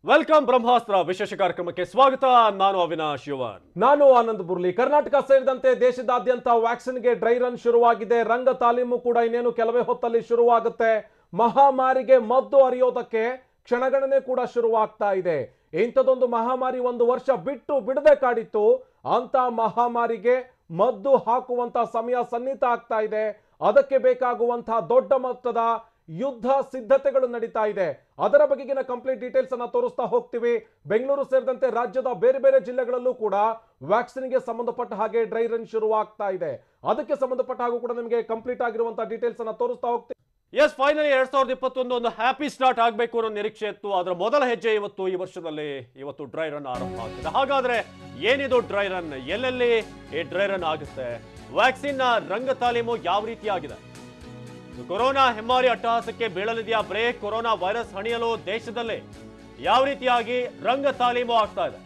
Welcome ಬ್ರಹ್ಮಾಸ್ತ್ರ ವಿಶೇಷ ಕಾರ್ಯಕ್ರಮಕ್ಕೆ ಸ್ವಾಗತ. ನಾನು ಅವಿನಾಶ್ ಯುವನ್. ನಾನು ಆನಂದ್ ಬುರ್ಲಿ. ಕರ್ನಾಟಕ ಸೇರಿದಂತೆ ದೇಶದಾದ್ಯಂತ ವ್ಯಾಕ್ಸಿನ್ಗೆ ಡ್ರೈ ರನ್ ಶುರುವಾಗಿದೆ. ರಂಗ ತಾಲೀಮು ಕೂಡ ಇನ್ನೇನು ಕೆಲವೇ ಹೊತ್ತಲ್ಲಿ ಶುರುವಾಗುತ್ತೆ. ಮಹಾಮಾರಿಗೆ ಮದ್ದು ಅರಿಯೋದಕ್ಕೆ ಕ್ಷಣಗಣನೆ ಕೂಡ ಶುರುವಾಗ್ತಾ ಇದೆ. ಇಂಥದೊಂದು ಮಹಾಮಾರಿ ಒಂದು ವರ್ಷ ಬಿಟ್ಟು ಬಿಡದೆ ಕಾಡಿತ್ತು. ಅಂತ ಮಹಾಮಾರಿಗೆ ಮದ್ದು ಹಾಕುವಂತ ಸಮಯ ಸನ್ನಿಹಿತ ಆಗ್ತಾ ಇದೆ. ಅದಕ್ಕೆ ಬೇಕಾಗುವಂತಹ ದೊಡ್ಡ ಮಟ್ಟದ ಯುದ್ಧ ಸಿದ್ಧತೆಗಳು ನಡೀತಾ ಇದೆ. ಅದರ ಬಗೆಗಿನ ಕಂಪ್ಲೀಟ್ ಡೀಟೇಲ್ಸ್ ಅನ್ನ ತೋರಿಸ್ತಾ ಹೋಗ್ತೀವಿ. ಬೆಂಗಳೂರು ಸೇರಿದಂತೆ ರಾಜ್ಯದ ಬೇರೆ ಬೇರೆ ಜಿಲ್ಲೆಗಳಲ್ಲೂ ಕೂಡ ವ್ಯಾಕ್ಸಿನ್ಗೆ ಸಂಬಂಧಪಟ್ಟ ಹಾಗೆ ಡ್ರೈ ರನ್ ಶುರುವಾಗ್ತಾ ಇದೆ. ಅದಕ್ಕೆ ಸಂಬಂಧಪಟ್ಟ ಹಾಗೂ ಕೂಡ ನಿಮಗೆ ಕಂಪ್ಲೀಟ್ ಆಗಿರುವಂತಹ ಡೀಟೇಲ್ಸ್ ಅನ್ನ ತೋರಿಸ್ತಾ ಹೋಗ್ತೀವಿ. ಎಸ್, ಫೈನಲಿ 2021 ಒಂದು ಹ್ಯಾಪಿ ಸ್ಟಾರ್ಟ್ ಆಗಬೇಕು ಅನ್ನೋ ನಿರೀಕ್ಷೆ ಇತ್ತು. ಅದರ ಮೊದಲ ಹೆಜ್ಜೆ ಈ ವರ್ಷದಲ್ಲಿ ಡ್ರೈ ರನ್ ಆರಂಭ ಆಗ್ತಿದೆ. ಹಾಗಾದ್ರೆ ಏನಿದು ಡ್ರೈ ರನ್? ಎಲ್ಲೆಲ್ಲಿ ಈ ಡ್ರೈ ರನ್ ಆಗುತ್ತೆ? ವ್ಯಾಕ್ಸಿನ್ ರಂಗ ತಾಲೀಮು ಯಾವ ರೀತಿ ಆಗಿದೆ? ಕೊರೋನಾ ಹೆಮ್ಮಾರಿ ಅಟ್ಟಹಾಸಕ್ಕೆ ಬೀಳಲಿದೆಯಾ ಬ್ರೇಕ್? ಕೊರೋನಾ ವೈರಸ್ ಹಣಿಯಲು ದೇಶದಲ್ಲಿ ಯಾವ ರೀತಿಯಾಗಿ ರಂಗ ತಾಲೀಮು ಆಗ್ತಾ ಇದೆ?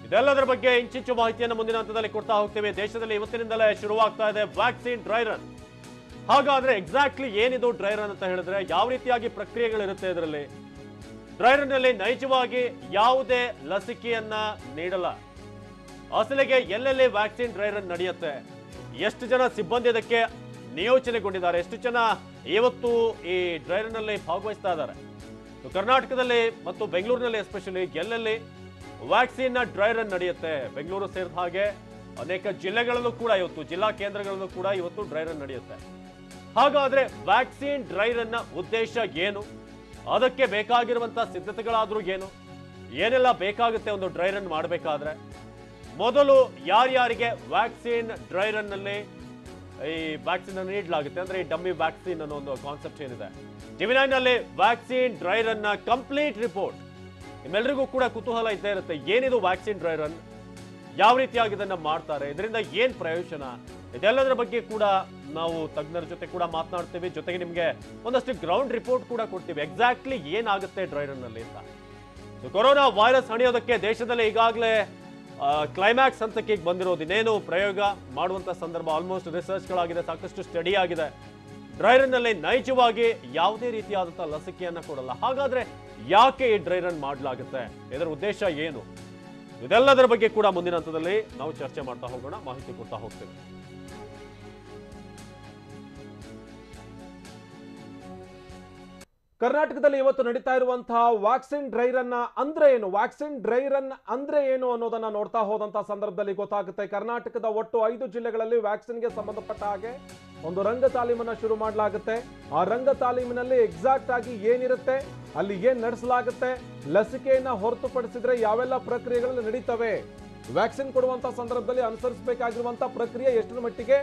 ಇದೆಲ್ಲದರ ಬಗ್ಗೆ ಇಂಚಿಂಚು ಮಾಹಿತಿಯನ್ನು ಮುಂದಿನ ಹಂತದಲ್ಲಿ ಕೊಡ್ತಾ ಹೋಗ್ತೇವೆ. ದೇಶದಲ್ಲಿ ಇವತ್ತಿನಿಂದಲೇ ಶುರುವಾಗ್ತಾ ಇದೆ ವ್ಯಾಕ್ಸಿನ್ ಡ್ರೈ ರನ್. ಹಾಗಾದ್ರೆ ಎಕ್ಸಾಕ್ಟ್ಲಿ ಏನಿದು ಡ್ರೈ ರನ್ ಅಂತ ಹೇಳಿದ್ರೆ ಯಾವ ರೀತಿಯಾಗಿ ಪ್ರಕ್ರಿಯೆಗಳಿರುತ್ತೆ ಇದರಲ್ಲಿ? ಡ್ರೈ ರನ್ ನಲ್ಲಿ ನೈಜವಾಗಿ ಯಾವುದೇ ಲಸಿಕೆಯನ್ನ ನೀಡಲ್ಲ. ಅಸಲಿಗೆ ಎಲ್ಲೆಲ್ಲಿ ವ್ಯಾಕ್ಸಿನ್ ಡ್ರೈ ರನ್ ನಡೆಯುತ್ತೆ, ಎಷ್ಟು ಜನ ಸಿಬ್ಬಂದಿ ಅದಕ್ಕೆ ನಿಯೋಜನೆಗೊಂಡಿದ್ದಾರೆ, ಎಷ್ಟು ಜನ ಇವತ್ತು ಈ ಡ್ರೈ ರನ್ ನಲ್ಲಿ ಭಾಗವಹಿಸ್ತಾ ಇದ್ದಾರೆ? ಕರ್ನಾಟಕದಲ್ಲಿ ಮತ್ತು ಬೆಂಗಳೂರಿನಲ್ಲಿ ಎಸ್ಪೆಷಲಿ ಎಲ್ಲೆಲ್ಲಿ ವ್ಯಾಕ್ಸಿನ್ ಡ್ರೈ ರನ್ ನಡೆಯುತ್ತೆ, ಬೆಂಗಳೂರು ಸೇರಿದ ಹಾಗೆ ಅನೇಕ ಜಿಲ್ಲೆಗಳಲ್ಲೂ ಕೂಡ ಇವತ್ತು ಜಿಲ್ಲಾ ಕೇಂದ್ರಗಳಲ್ಲೂ ಕೂಡ ಇವತ್ತು ಡ್ರೈ ರನ್ ನಡೆಯುತ್ತೆ. ಹಾಗಾದ್ರೆ ವ್ಯಾಕ್ಸಿನ್ ಡ್ರೈ ರನ್ನ ಉದ್ದೇಶ ಏನು? ಅದಕ್ಕೆ ಬೇಕಾಗಿರುವಂತಹ ಸಿದ್ಧತೆಗಳಾದ್ರೂ ಏನು? ಏನೆಲ್ಲ ಬೇಕಾಗುತ್ತೆ ಒಂದು ಡ್ರೈ ರನ್ ಮಾಡಬೇಕಾದ್ರೆ? ಮೊದಲು ಯಾರ್ಯಾರಿಗೆ ವ್ಯಾಕ್ಸಿನ್ ಡ್ರೈ ರನ್ ನಲ್ಲಿ ಈ ವ್ಯಾಕ್ಸಿನ್ ಅನ್ನು ನೀಡಲಾಗುತ್ತೆ ಅಂದ್ರೆ ಈ ಡಮ್ಮಿ ವ್ಯಾಕ್ಸಿನ್ ಅನ್ನೋ ಒಂದು ಕಾನ್ಸೆಪ್ಟ್ ಏನಿದೆ, ಟಿವಿ9 ನಲ್ಲಿ ವ್ಯಾಕ್ಸಿನ್ ಡ್ರೈ ರನ್ ನ ಕಂಪ್ಲೀಟ್ ರಿಪೋರ್ಟ್. ನಿಮ್ಮೆಲ್ಲರಿಗೂ ಕೂಡ ಕುತೂಹಲ ಇದ್ದೇ ಇರುತ್ತೆ, ಏನಿದು ವ್ಯಾಕ್ಸಿನ್ ಡ್ರೈ ರನ್, ಯಾವ ರೀತಿಯಾಗಿ ಇದನ್ನ ಮಾಡ್ತಾರೆ, ಇದರಿಂದ ಏನ್ ಪ್ರಯೋಜನ? ಇದೆಲ್ಲದರ ಬಗ್ಗೆ ಕೂಡ ನಾವು ತಜ್ಞರ ಜೊತೆ ಕೂಡ ಮಾತನಾಡ್ತೀವಿ. ಜೊತೆಗೆ ನಿಮ್ಗೆ ಒಂದಷ್ಟು ಗ್ರೌಂಡ್ ರಿಪೋರ್ಟ್ ಕೂಡ ಕೊಡ್ತೀವಿ, ಎಕ್ಸಾಕ್ಟ್ಲಿ ಏನಾಗುತ್ತೆ ಡ್ರೈ ರನ್ ನಲ್ಲಿ ಅಂತ. ಕೊರೋನಾ ವೈರಸ್ ಹಣಿಯೋದಕ್ಕೆ ದೇಶದಲ್ಲಿ ಈಗಾಗಲೇ ಕ್ಲೈಮ್ಯಾಕ್ಸ್ ಹಂತಕ್ಕೆ ಬಂದಿರೋದು. ಇನ್ನೇನು ಪ್ರಯೋಗ ಮಾಡುವಂತ ಸಂದರ್ಭ, ಆಲ್ಮೋಸ್ಟ್ ರಿಸರ್ಚ್ಗಳಾಗಿದೆ, ಸಾಕಷ್ಟು ಸ್ಟಡಿ ಆಗಿದೆ. ಡ್ರೈ ರನ್ ನಲ್ಲಿ ನೈಜವಾಗಿ ಯಾವುದೇ ರೀತಿಯಾದಂತಹ ಲಸಿಕೆಯನ್ನ ಕೊಡಲ್ಲ. ಹಾಗಾದ್ರೆ ಯಾಕೆ ಈ ಡ್ರೈ ರನ್ ಮಾಡಲಾಗುತ್ತೆ? ಇದರ ಉದ್ದೇಶ ಏನು? ಇದೆಲ್ಲದರ ಬಗ್ಗೆ ಕೂಡ ಮುಂದಿನ ಹಂತದಲ್ಲಿ ನಾವು ಚರ್ಚೆ ಮಾಡ್ತಾ ಹೋಗೋಣ, ಮಾಹಿತಿ ಕೊಡ್ತಾ ಹೋಗ್ತೇವೆ. ಕರ್ನಾಟಕದಲ್ಲಿ ಇವತ್ತು ನಡೀತಾ ಇರುವಂತಹ ವ್ಯಾಕ್ಸಿನ್ ಡ್ರೈ ರನ್ ಅಂದ್ರೆ ಏನು, ವ್ಯಾಕ್ಸಿನ್ ಡ್ರೈ ರನ್ ಅಂದ್ರೆ ಏನು ಅನ್ನೋದನ್ನ ನೋಡ್ತಾ ಹೋದಂತಹ ಸಂದರ್ಭದಲ್ಲಿ ಗೊತ್ತಾಗುತ್ತೆ. ಕರ್ನಾಟಕದ ಒಟ್ಟು 5 ಜಿಲ್ಲೆಗಳಲ್ಲಿ ವ್ಯಾಕ್ಸಿನ್ಗೆ ಸಂಬಂಧಪಟ್ಟ ಹಾಗೆ ಒಂದು ರಂಗ ತಾಲೀಮನ್ನ ಶುರು ಮಾಡಲಾಗುತ್ತೆ. ಆ ರಂಗ ತಾಲೀಮಿನಲ್ಲಿ ಎಕ್ಸಾಕ್ಟ್ ಆಗಿ ಏನಿರುತ್ತೆ, ಅಲ್ಲಿ ಏನ್ ನಡೆಸಲಾಗುತ್ತೆ, ಲಸಿಕೆಯನ್ನ ಹೊರತುಪಡಿಸಿದ್ರೆ ಯಾವೆಲ್ಲ ಪ್ರಕ್ರಿಯೆಗಳು ನಡೀತವೆ, ವ್ಯಾಕ್ಸಿನ್ ಕೊಡುವಂತ ಸಂದರ್ಭದಲ್ಲಿ ಅನುಸರಿಸಬೇಕಾಗಿರುವಂತಹ ಪ್ರಕ್ರಿಯೆ ಎಷ್ಟರ ಮಟ್ಟಿಗೆ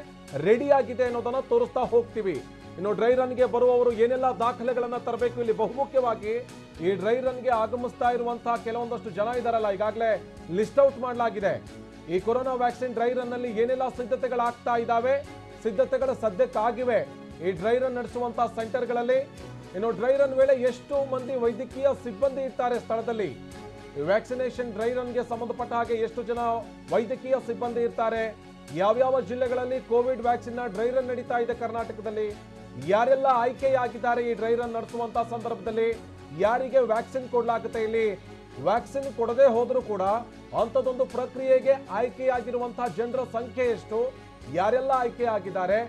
ರೆಡಿ ಆಗಿದೆ ಅನ್ನೋದನ್ನ ತೋರಿಸ್ತಾ ಹೋಗ್ತೀವಿ. ಇನ್ನು ಡ್ರೈ ರನ್ಗೆ ಬರುವವರು ಏನೆಲ್ಲ ದಾಖಲೆಗಳನ್ನ ತರಬೇಕು, ಇಲ್ಲಿ ಬಹುಮುಖ್ಯವಾಗಿ ಈ ಡ್ರೈ ರನ್ಗೆ ಆಗಮಿಸ್ತಾ ಇರುವಂತಹ ಕೆಲವೊಂದಷ್ಟು ಜನ ಇದಾರಲ್ಲ, ಈಗಾಗಲೇ ಲಿಸ್ಟ್ ಔಟ್ ಮಾಡಲಾಗಿದೆ. ಈ ಕೊರೋನಾ ವ್ಯಾಕ್ಸಿನ್ ಡ್ರೈ ರನ್ ನಲ್ಲಿ ಏನೆಲ್ಲ ಸಿದ್ಧತೆಗಳಾಗ್ತಾ ಇದಾವೆ, ಸಿದ್ಧತೆಗಳು ಸದ್ಯಕ್ಕಾಗಿವೆ ಈ ಡ್ರೈ ರನ್ ನಡೆಸುವಂತಹ ಸೆಂಟರ್ಗಳಲ್ಲಿ. ಇನ್ನು ಡ್ರೈ ರನ್ ವೇಳೆ ಎಷ್ಟು ಮಂದಿ ವೈದ್ಯಕೀಯ ಸಿಬ್ಬಂದಿ ಇರ್ತಾರೆ ಸ್ಥಳದಲ್ಲಿ, ವ್ಯಾಕ್ಸಿನೇಷನ್ ಡ್ರೈ ರನ್ಗೆ ಸಂಬಂಧಪಟ್ಟ ಹಾಗೆ ಎಷ್ಟು ಜನ ವೈದ್ಯಕೀಯ ಸಿಬ್ಬಂದಿ ಇರ್ತಾರೆ, ಯಾವ್ಯಾವ ಜಿಲ್ಲೆಗಳಲ್ಲಿ ಕೋವಿಡ್ ವ್ಯಾಕ್ಸಿನ್ ಡ್ರೈ ರನ್ ನಡೀತಾ ಇದೆ ಕರ್ನಾಟಕದಲ್ಲಿ, ಯಾರೆಲ್ಲ ಆಯ್ಕೆಯಾಗಿದ್ದಾರೆ ಈ ಡ್ರೈ ರನ್ ನಡೆಸುವಂತಹ ಸಂದರ್ಭದಲ್ಲಿ, ಯಾರಿಗೆ ವ್ಯಾಕ್ಸಿನ್ ಕೊಡಲಾಗುತ್ತೆ, ಇಲ್ಲಿ ವ್ಯಾಕ್ಸಿನ್ ಕೊಡದೆ ಹೋದ್ರೂ ಕೂಡ ಅಂಥದ್ದೊಂದು ಪ್ರಕ್ರಿಯೆಗೆ ಆಯ್ಕೆಯಾಗಿರುವಂತಹ ಜನರ ಸಂಖ್ಯೆ ಎಷ್ಟು, ಯಾರೆಲ್ಲ ಆಯ್ಕೆಯಾಗಿದ್ದಾರೆ,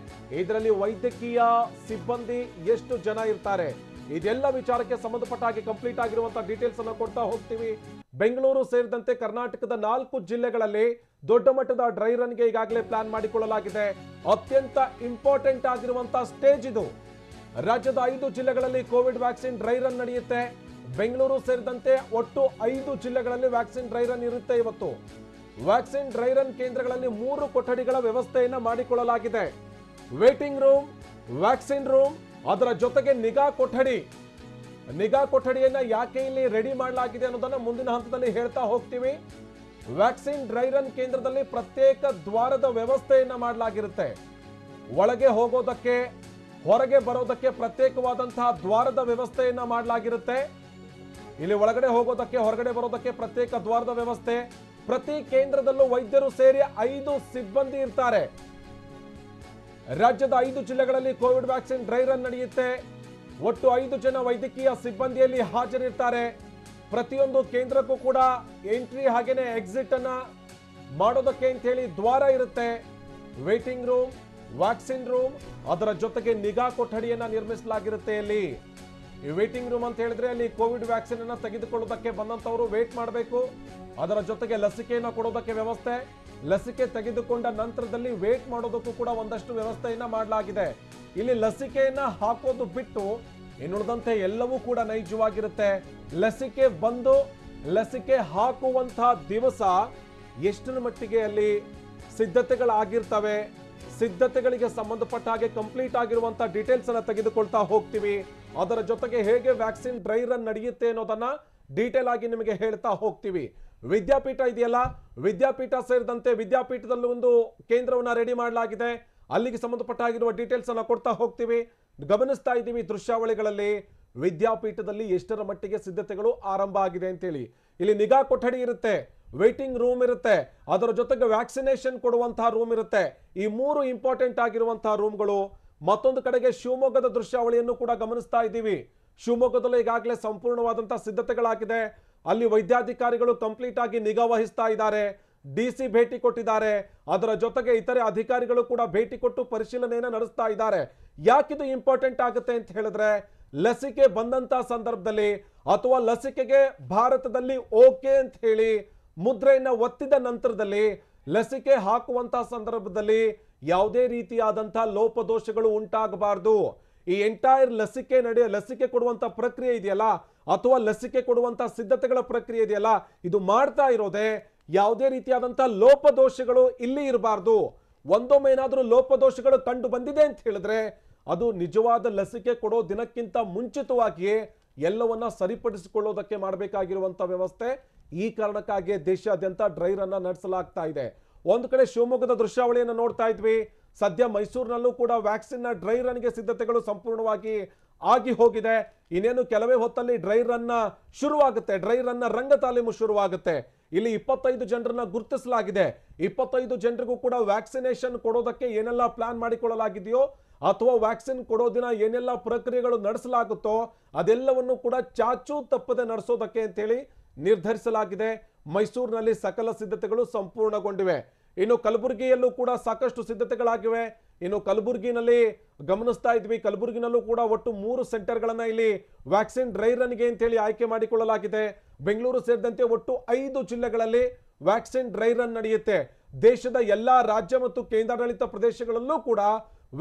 ಇದರಲ್ಲಿ ವೈದ್ಯಕೀಯ ಸಿಬ್ಬಂದಿ ಎಷ್ಟು ಜನ ಇರ್ತಾರೆ, ಇದೆಲ್ಲ ವಿಚಾರಕ್ಕೆ ಸಂಬಂಧಪಟ್ಟ ಹಾಗೆ ಕಂಪ್ಲೀಟ್ ಆಗಿರುವಂತಹ ಡೀಟೇಲ್ಸ್ ಅನ್ನು ಕೊಡ್ತಾ ಹೋಗ್ತೀವಿ. ಬೆಂಗಳೂರು ಸೇರಿದಂತೆ ಕರ್ನಾಟಕದ 4 ಜಿಲ್ಲೆಗಳಲ್ಲಿ ದೊಡ್ಡ ಮಟ್ಟದ ಡ್ರೈ ರನ್ಗೆ ಈಗಾಗಲೇ ಪ್ಲಾನ್ ಮಾಡಿಕೊಳ್ಳಲಾಗಿದೆ. ಅತ್ಯಂತ ಇಂಪಾರ್ಟೆಂಟ್ ಆಗಿರುವಂತಹ ಸ್ಟೇಜ್ ಇದು. ರಾಜ್ಯದ 5 ಜಿಲ್ಲೆಗಳಲ್ಲಿ ಕೋವಿಡ್ ವ್ಯಾಕ್ಸಿನ್ ಡ್ರೈ ರನ್ ನಡೆಯುತ್ತೆ. ಬೆಂಗಳೂರು ಸೇರಿದಂತೆ ಒಟ್ಟು 5 ಜಿಲ್ಲೆಗಳಲ್ಲಿ ವ್ಯಾಕ್ಸಿನ್ ಡ್ರೈ ರನ್ ಇರುತ್ತೆ. ಇವತ್ತು ವ್ಯಾಕ್ಸಿನ್ ಡ್ರೈ ರನ್ ಕೇಂದ್ರಗಳಲ್ಲಿ 3 ಕೊಠಡಿಗಳ ವ್ಯವಸ್ಥೆಯನ್ನ ಮಾಡಿಕೊಳ್ಳಲಾಗಿದೆ. ವೇಟಿಂಗ್ ರೂಮ್, ವ್ಯಾಕ್ಸಿನ್ ರೂಮ್, ಅದರ ಜೊತೆಗೆ ನಿಗಾ ಕೊಠಡಿಯನ್ನ ಯಾಕೆ ಇಲ್ಲಿ ರೆಡಿ ಮಾಡಲಾಗಿದೆ ಅನ್ನೋದನ್ನ ಮುಂದಿನ ಹಂತದಲ್ಲಿ ಹೇಳ್ತಾ ಹೋಗ್ತೀವಿ. ವ್ಯಾಕ್ಸಿನ್ ಡ್ರೈ ರನ್ ಕೇಂದ್ರದಲ್ಲಿ ಪ್ರತ್ಯೇಕ ದ್ವಾರದ ವ್ಯವಸ್ಥೆಯನ್ನ ಮಾಡಲಾಗಿರುತ್ತೆ. ಒಳಗೆ ಹೋಗೋದಕ್ಕೆ, ಹೊರಗೆ ಬರೋದಕ್ಕೆ ಪ್ರತ್ಯೇಕವಾದಂತಹ ದ್ವಾರದ ವ್ಯವಸ್ಥೆಯನ್ನ ಮಾಡಲಾಗಿರುತ್ತೆ. ಇಲ್ಲಿ ಒಳಗಡೆ ಹೋಗೋದಕ್ಕೆ, ಹೊರಗಡೆ ಬರೋದಕ್ಕೆ ಪ್ರತ್ಯೇಕ ದ್ವಾರದ ವ್ಯವಸ್ಥೆ. ಪ್ರತಿ ಕೇಂದ್ರದಲ್ಲೂ ವೈದ್ಯರು ಸೇರಿ 5 ಸಿಬ್ಬಂದಿ ಇರ್ತಾರೆ. ರಾಜ್ಯದ 5 ಜಿಲ್ಲೆಗಳಲ್ಲಿ ಕೋವಿಡ್ ವ್ಯಾಕ್ಸಿನ್ ಡ್ರೈ ರನ್ ನಡೆಯುತ್ತೆ. ಒಟ್ಟು 5 ಜನ ವೈದ್ಯಕೀಯ ಸಿಬ್ಬಂದಿಯಲ್ಲಿ ಹಾಜರಿರ್ತಾರೆ. ಪ್ರತಿಯೊಂದು ಕೇಂದ್ರಕ್ಕೂ ಕೂಡ ಎಂಟ್ರಿ ಹಾಗೇನೆ ಎಕ್ಸಿಟ್ ಅನ್ನ ಮಾಡೋದಕ್ಕೆ ಅಂತ ಹೇಳಿ ದ್ವಾರ ಇರುತ್ತೆ. ವೇಟಿಂಗ್ ರೂಮ್, ವ್ಯಾಕ್ಸಿನ್ ರೂಮ್, ಅದರ ಜೊತೆಗೆ ನಿಗಾ ಕೊಠಡಿಯನ್ನ ನಿರ್ಮಿಸಲಾಗಿರುತ್ತೆ. ಇಲ್ಲಿ ಈ ವೇಟಿಂಗ್ ರೂಮ್ ಅಂತ ಹೇಳಿದ್ರೆ ಅಲ್ಲಿ ಕೋವಿಡ್ ವ್ಯಾಕ್ಸಿನ್ ಅನ್ನ ತೆಗೆದುಕೊಳ್ಳೋದಕ್ಕೆ ಬಂದಂತವರು ವೇಟ್ ಮಾಡಬೇಕು. ಅದರ ಜೊತೆಗೆ ಲಸಿಕೆಯನ್ನು ಕೊಡೋದಕ್ಕೆ ವ್ಯವಸ್ಥೆ, ಲಸಿಕೆ ತೆಗೆದುಕೊಂಡ ನಂತರದಲ್ಲಿ ವೇಟ್ ಮಾಡೋದಕ್ಕೂ ಕೂಡ ಒಂದಷ್ಟು ವ್ಯವಸ್ಥೆಯನ್ನ ಮಾಡಲಾಗಿದೆ. ಇಲ್ಲಿ ಲಸಿಕೆಯನ್ನ ಹಾಕೋದು ಬಿಟ್ಟು ಇನ್ನುಳಿದಂತೆ ಎಲ್ಲವೂ ಕೂಡ ನೈಜವಾಗಿರುತ್ತೆ. ಲಸಿಕೆ ಬಂದು ಲಸಿಕೆ ಹಾಕುವಂತಹ ದಿವಸ ಎಷ್ಟರ ಮಟ್ಟಿಗೆ ಅಲ್ಲಿ ಸಿದ್ಧತೆಗಳಾಗಿರ್ತವೆ, ಸಿದ್ಧತೆಗಳಿಗೆ ಸಂಬಂಧಪಟ್ಟ ಹಾಗೆ ಕಂಪ್ಲೀಟ್ ಆಗಿರುವಂತಹ ಡೀಟೇಲ್ಸ್ ಅನ್ನ ತೆಗೆದುಕೊಳ್ತಾ ಹೋಗ್ತೀವಿ. ಅದರ ಜೊತೆಗೆ ಹೇಗೆ ವ್ಯಾಕ್ಸಿನ್ ಡ್ರೈ ರನ್ ನಡೆಯುತ್ತೆ ಅನ್ನೋದನ್ನ ಡೀಟೇಲ್ ಆಗಿ ನಿಮಗೆ ಹೇಳ್ತಾ ಹೋಗ್ತೀವಿ. ವಿದ್ಯಾಪೀಠ ಇದೆಯಲ್ಲ, ವಿದ್ಯಾಪೀಠ ಸೇರಿದಂತೆ ವಿದ್ಯಾಪೀಠದಲ್ಲೂ ಒಂದು ಕೇಂದ್ರವನ್ನ ರೆಡಿ ಮಾಡಲಾಗಿದೆ. ಅಲ್ಲಿಗೆ ಸಂಬಂಧಪಟ್ಟ ಆಗಿರುವ ಡೀಟೇಲ್ಸ್ ಅನ್ನ ಕೊಡ್ತಾ ಹೋಗ್ತೀವಿ. ಗಮನಿಸ್ತಾ ಇದ್ದೀವಿ ದೃಶ್ಯಾವಳಿಗಳಲ್ಲಿ ವಿದ್ಯಾಪೀಠದಲ್ಲಿ ಎಷ್ಟರ ಮಟ್ಟಿಗೆ ಸಿದ್ಧತೆಗಳು ಆರಂಭ ಆಗಿದೆ ಅಂತೇಳಿ. ಇಲ್ಲಿ ನಿಗಾ ಕೊಠಡಿ ಇರುತ್ತೆ, ವೇಟಿಂಗ್ ರೂಮ್ ಇರುತ್ತೆ, ಅದರ ಜೊತೆಗೆ ವ್ಯಾಕ್ಸಿನೇಷನ್ ಕೊಡುವಂತಹ ರೂಮ್ ಇರುತ್ತೆ. ಈ ಮೂರು ಇಂಪಾರ್ಟೆಂಟ್ ಆಗಿರುವಂತಹ ರೂಮ್ಗಳು. ಮತ್ತೊಂದು ಕಡೆಗೆ ಶಿವಮೊಗ್ಗದ ದೃಶ್ಯಾವಳಿಯನ್ನು ಕೂಡ ಗಮನಿಸ್ತಾ ಇದ್ದೀವಿ. ಶಿವಮೊಗ್ಗದಲ್ಲಿ ಈಗಾಗಲೇ ಸಂಪೂರ್ಣವಾದಂತಹ ಸಿದ್ಧತೆಗಳಾಗಿದೆ. ಅಲ್ಲಿ ವೈದ್ಯಾಧಿಕಾರಿಗಳು ಕಂಪ್ಲೀಟ್ ಆಗಿ ನಿಗಾ ವಹಿಸ್ತಾ ಇದ್ದಾರೆ. ಡಿಸಿ ಭೇಟಿ ಕೊಟ್ಟಿದ್ದಾರೆ. ಅದರ ಜೊತೆಗೆ ಇತರೆ ಅಧಿಕಾರಿಗಳು ಕೂಡ ಭೇಟಿ ಕೊಟ್ಟು ಪರಿಶೀಲನೆಯನ್ನು ನಡೆಸ್ತಾ ಇದ್ದಾರೆ. ಯಾಕಿದು ಇಂಪಾರ್ಟೆಂಟ್ ಆಗುತ್ತೆ ಅಂತ ಹೇಳಿದ್ರೆ, ಲಸಿಕೆ ಬಂದಂತ ಸಂದರ್ಭದಲ್ಲಿ ಅಥವಾ ಲಸಿಕೆಗೆ ಭಾರತದಲ್ಲಿ ಓಕೆ ಅಂತ ಹೇಳಿ ಮುದ್ರೆಯನ್ನ ಒತ್ತಿದ ನಂತರದಲ್ಲಿ ಲಸಿಕೆ ಹಾಕುವಂತಹ ಸಂದರ್ಭದಲ್ಲಿ ಯಾವುದೇ ರೀತಿಯಾದಂತಹ ಲೋಪದೋಷಗಳು ಉಂಟಾಗಬಾರದು. ಈ ಎಂಟೈರ್ ಲಸಿಕೆ ಕೊಡುವಂತ ಪ್ರಕ್ರಿಯೆ ಇದೆಯಲ್ಲ, ಅಥವಾ ಲಸಿಕೆ ಕೊಡುವಂತ ಸಿದ್ಧತೆಗಳ ಪ್ರಕ್ರಿಯೆ ಇದೆಯಲ್ಲ, ಇದು ಮಾಡ್ತಾ ಇರೋದೇ ಯಾವುದೇ ರೀತಿಯಾದಂತಹ ಲೋಪದೋಷಗಳು ಇಲ್ಲಿ ಇರಬಾರ್ದು. ಒಂದೊಮ್ಮೆ ಏನಾದ್ರೂ ಲೋಪದೋಷಗಳು ಕಂಡು ಬಂದಿದೆ ಅಂತ ಹೇಳಿದ್ರೆ ಅದು ನಿಜವಾದ ಲಸಿಕೆ ಕೊಡೋ ದಿನಕ್ಕಿಂತ ಮುಂಚಿತವಾಗಿಯೇ ಎಲ್ಲವನ್ನ ಸರಿಪಡಿಸಿಕೊಳ್ಳೋದಕ್ಕೆ ಮಾಡಬೇಕಾಗಿರುವಂತ ವ್ಯವಸ್ಥೆ. ಈ ಕಾರಣಕ್ಕಾಗಿ ದೇಶಾದ್ಯಂತ ಡ್ರೈ ರನ್ ನಡೆಸಲಾಗ್ತಾ ಇದೆ. ಒಂದು ಕಡೆ ಶಿವಮೊಗ್ಗದ ದೃಶ್ಯಾವಳಿಯನ್ನು ನೋಡ್ತಾ ಇದ್ವಿ. ಸದ್ಯ ಮೈಸೂರಿನಲ್ಲೂ ಕೂಡ ವ್ಯಾಕ್ಸಿನ್ ಡ್ರೈ ರನ್ಗೆ ಸಿದ್ಧತೆಗಳು ಸಂಪೂರ್ಣವಾಗಿ ಆಗಿ ಹೋಗಿದೆ. ಇನ್ನೇನು ಕೆಲವೇ ಹೊತ್ತಲ್ಲಿ ಡ್ರೈ ರನ್ ಶುರುವಾಗುತ್ತೆ, ಡ್ರೈ ರನ್ ರಂಗ ತಾಲೀಮು ಶುರುವಾಗುತ್ತೆ. ಇಲ್ಲಿ 25 ಜನರನ್ನ ಗುರುತಿಸಲಾಗಿದೆ. 25 ಜನರಿಗೂ ಕೂಡ ವ್ಯಾಕ್ಸಿನೇಷನ್ ಕೊಡೋದಕ್ಕೆ ಏನೆಲ್ಲ ಪ್ಲಾನ್ ಮಾಡಿಕೊಳ್ಳಲಾಗಿದೆಯೋ ಅಥವಾ ವ್ಯಾಕ್ಸಿನ್ ಕೊಡೋ ದಿನ ಏನೆಲ್ಲ ಪ್ರಕ್ರಿಯೆಗಳು ನಡೆಸಲಾಗುತ್ತೋ ಅದೆಲ್ಲವನ್ನು ಕೂಡ ಚಾಚೂ ತಪ್ಪದೆ ನಡೆಸೋದಕ್ಕೆ ಅಂತೇಳಿ ನಿರ್ಧರಿಸಲಾಗಿದೆ. ಮೈಸೂರಿನಲ್ಲಿ ಸಕಲ ಸಿದ್ಧತೆಗಳು ಸಂಪೂರ್ಣಗೊಂಡಿವೆ. ಇನ್ನು ಕಲಬುರಗಿಯಲ್ಲೂ ಕೂಡ ಸಾಕಷ್ಟು ಸಿದ್ಧತೆಗಳಾಗಿವೆ. ಇನ್ನು ಕಲಬುರಗಿನಲ್ಲಿ ಗಮನಿಸ್ತಾ ಇದ್ವಿ, ಕಲಬುರಗಿನಲ್ಲೂ ಕೂಡ ಒಟ್ಟು 3 ಸೆಂಟರ್ಗಳನ್ನ ಇಲ್ಲಿ ವ್ಯಾಕ್ಸಿನ್ ಡ್ರೈ ರನ್ಗೆ ಅಂತೇಳಿ ಆಯ್ಕೆ ಮಾಡಿಕೊಳ್ಳಲಾಗಿದೆ. ಬೆಂಗಳೂರು ಸೇರಿದಂತೆ ಒಟ್ಟು 5 ಜಿಲ್ಲೆಗಳಲ್ಲಿ ವ್ಯಾಕ್ಸಿನ್ ಡ್ರೈ ರನ್ ನಡೆಯುತ್ತೆ. ದೇಶದ ಎಲ್ಲಾ ರಾಜ್ಯ ಮತ್ತು ಕೇಂದ್ರಾಡಳಿತ ಪ್ರದೇಶಗಳಲ್ಲೂ ಕೂಡ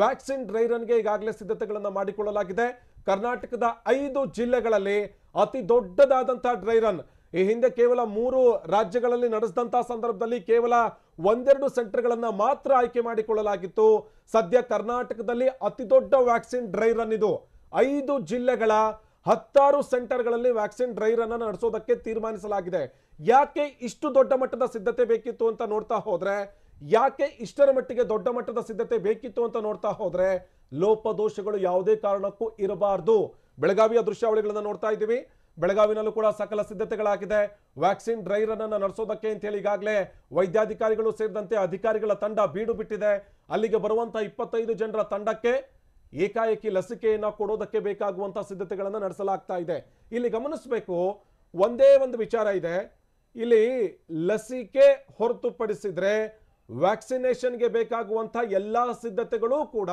ವ್ಯಾಕ್ಸಿನ್ ಡ್ರೈ ರನ್ಗೆ ಈಗಾಗಲೇ ಸಿದ್ಧತೆಗಳನ್ನು ಮಾಡಿಕೊಳ್ಳಲಾಗಿದೆ. ಕರ್ನಾಟಕದ 5 ಜಿಲ್ಲೆಗಳಲ್ಲಿ ಅತಿ ದೊಡ್ಡದಾದಂತಹ ಡ್ರೈ ರನ್. ಈ ಹಿಂದೆ ಕೇವಲ 3 ರಾಜ್ಯಗಳಲ್ಲಿ ನಡೆಸಿದಂತಹ ಸಂದರ್ಭದಲ್ಲಿ ಕೇವಲ 1-2 ಸೆಂಟರ್ಗಳನ್ನ ಮಾತ್ರ ಆಯ್ಕೆ ಮಾಡಿಕೊಳ್ಳಲಾಗಿತ್ತು. ಸದ್ಯ ಕರ್ನಾಟಕದಲ್ಲಿ ಅತಿ ದೊಡ್ಡ ವ್ಯಾಕ್ಸಿನ್ ಡ್ರೈ ರನ್ ಇದು. 5 ಜಿಲ್ಲೆಗಳ 16 ಸೆಂಟರ್ಗಳಲ್ಲಿ ವ್ಯಾಕ್ಸಿನ್ ಡ್ರೈ ರನ್ ಅನ್ನು ನಡೆಸೋದಕ್ಕೆ ತೀರ್ಮಾನಿಸಲಾಗಿದೆ. ಯಾಕೆ ಇಷ್ಟು ದೊಡ್ಡ ಮಟ್ಟದ ಸಿದ್ಧತೆ ಬೇಕಿತ್ತು ಅಂತ ನೋಡ್ತಾ ಹೋದ್ರೆ, ಯಾಕೆ ಇಷ್ಟರ ಮಟ್ಟಿಗೆ ದೊಡ್ಡ ಮಟ್ಟದ ಸಿದ್ಧತೆ ಬೇಕಿತ್ತು ಅಂತ ನೋಡ್ತಾ ಹೋದ್ರೆ, ಲೋಪದೋಷಗಳು ಯಾವುದೇ ಕಾರಣಕ್ಕೂ ಇರಬಾರದು. ಬೆಳಗಾವಿಯ ದೃಶ್ಯಾವಳಿಗಳನ್ನ ನೋಡ್ತಾ ಇದ್ದೀವಿ. ಬೆಳಗಾವಿನಲ್ಲೂ ಕೂಡ ಸಕಲ ಸಿದ್ಧತೆಗಳಾಗಿದೆ. ವ್ಯಾಕ್ಸಿನ್ ಡ್ರೈ ರನ್ ಅನ್ನು ನಡೆಸೋದಕ್ಕೆ ಅಂತ ಹೇಳಿ ಈಗಾಗಲೇ ವೈದ್ಯಾಧಿಕಾರಿಗಳು ಸೇರಿದಂತೆ ಅಧಿಕಾರಿಗಳ ತಂಡ ಬೀಡು ಬಿಟ್ಟಿದೆ. ಅಲ್ಲಿಗೆ ಬರುವಂತಹ 25 ಜನರ ತಂಡಕ್ಕೆ ಏಕಾಏಕಿ ಲಸಿಕೆಯನ್ನ ಕೊಡೋದಕ್ಕೆ ಬೇಕಾಗುವಂತಹ ಸಿದ್ಧತೆಗಳನ್ನು ನಡೆಸಲಾಗ್ತಾ ಇದೆ. ಇಲ್ಲಿ ಗಮನಿಸಬೇಕು ಒಂದೇ ಒಂದು ವಿಚಾರ ಇದೆ. ಇಲ್ಲಿ ಲಸಿಕೆ ಹೊರತುಪಡಿಸಿದ್ರೆ ವ್ಯಾಕ್ಸಿನೇಷನ್ಗೆ ಬೇಕಾಗುವಂತಹ ಎಲ್ಲಾ ಸಿದ್ಧತೆಗಳು ಕೂಡ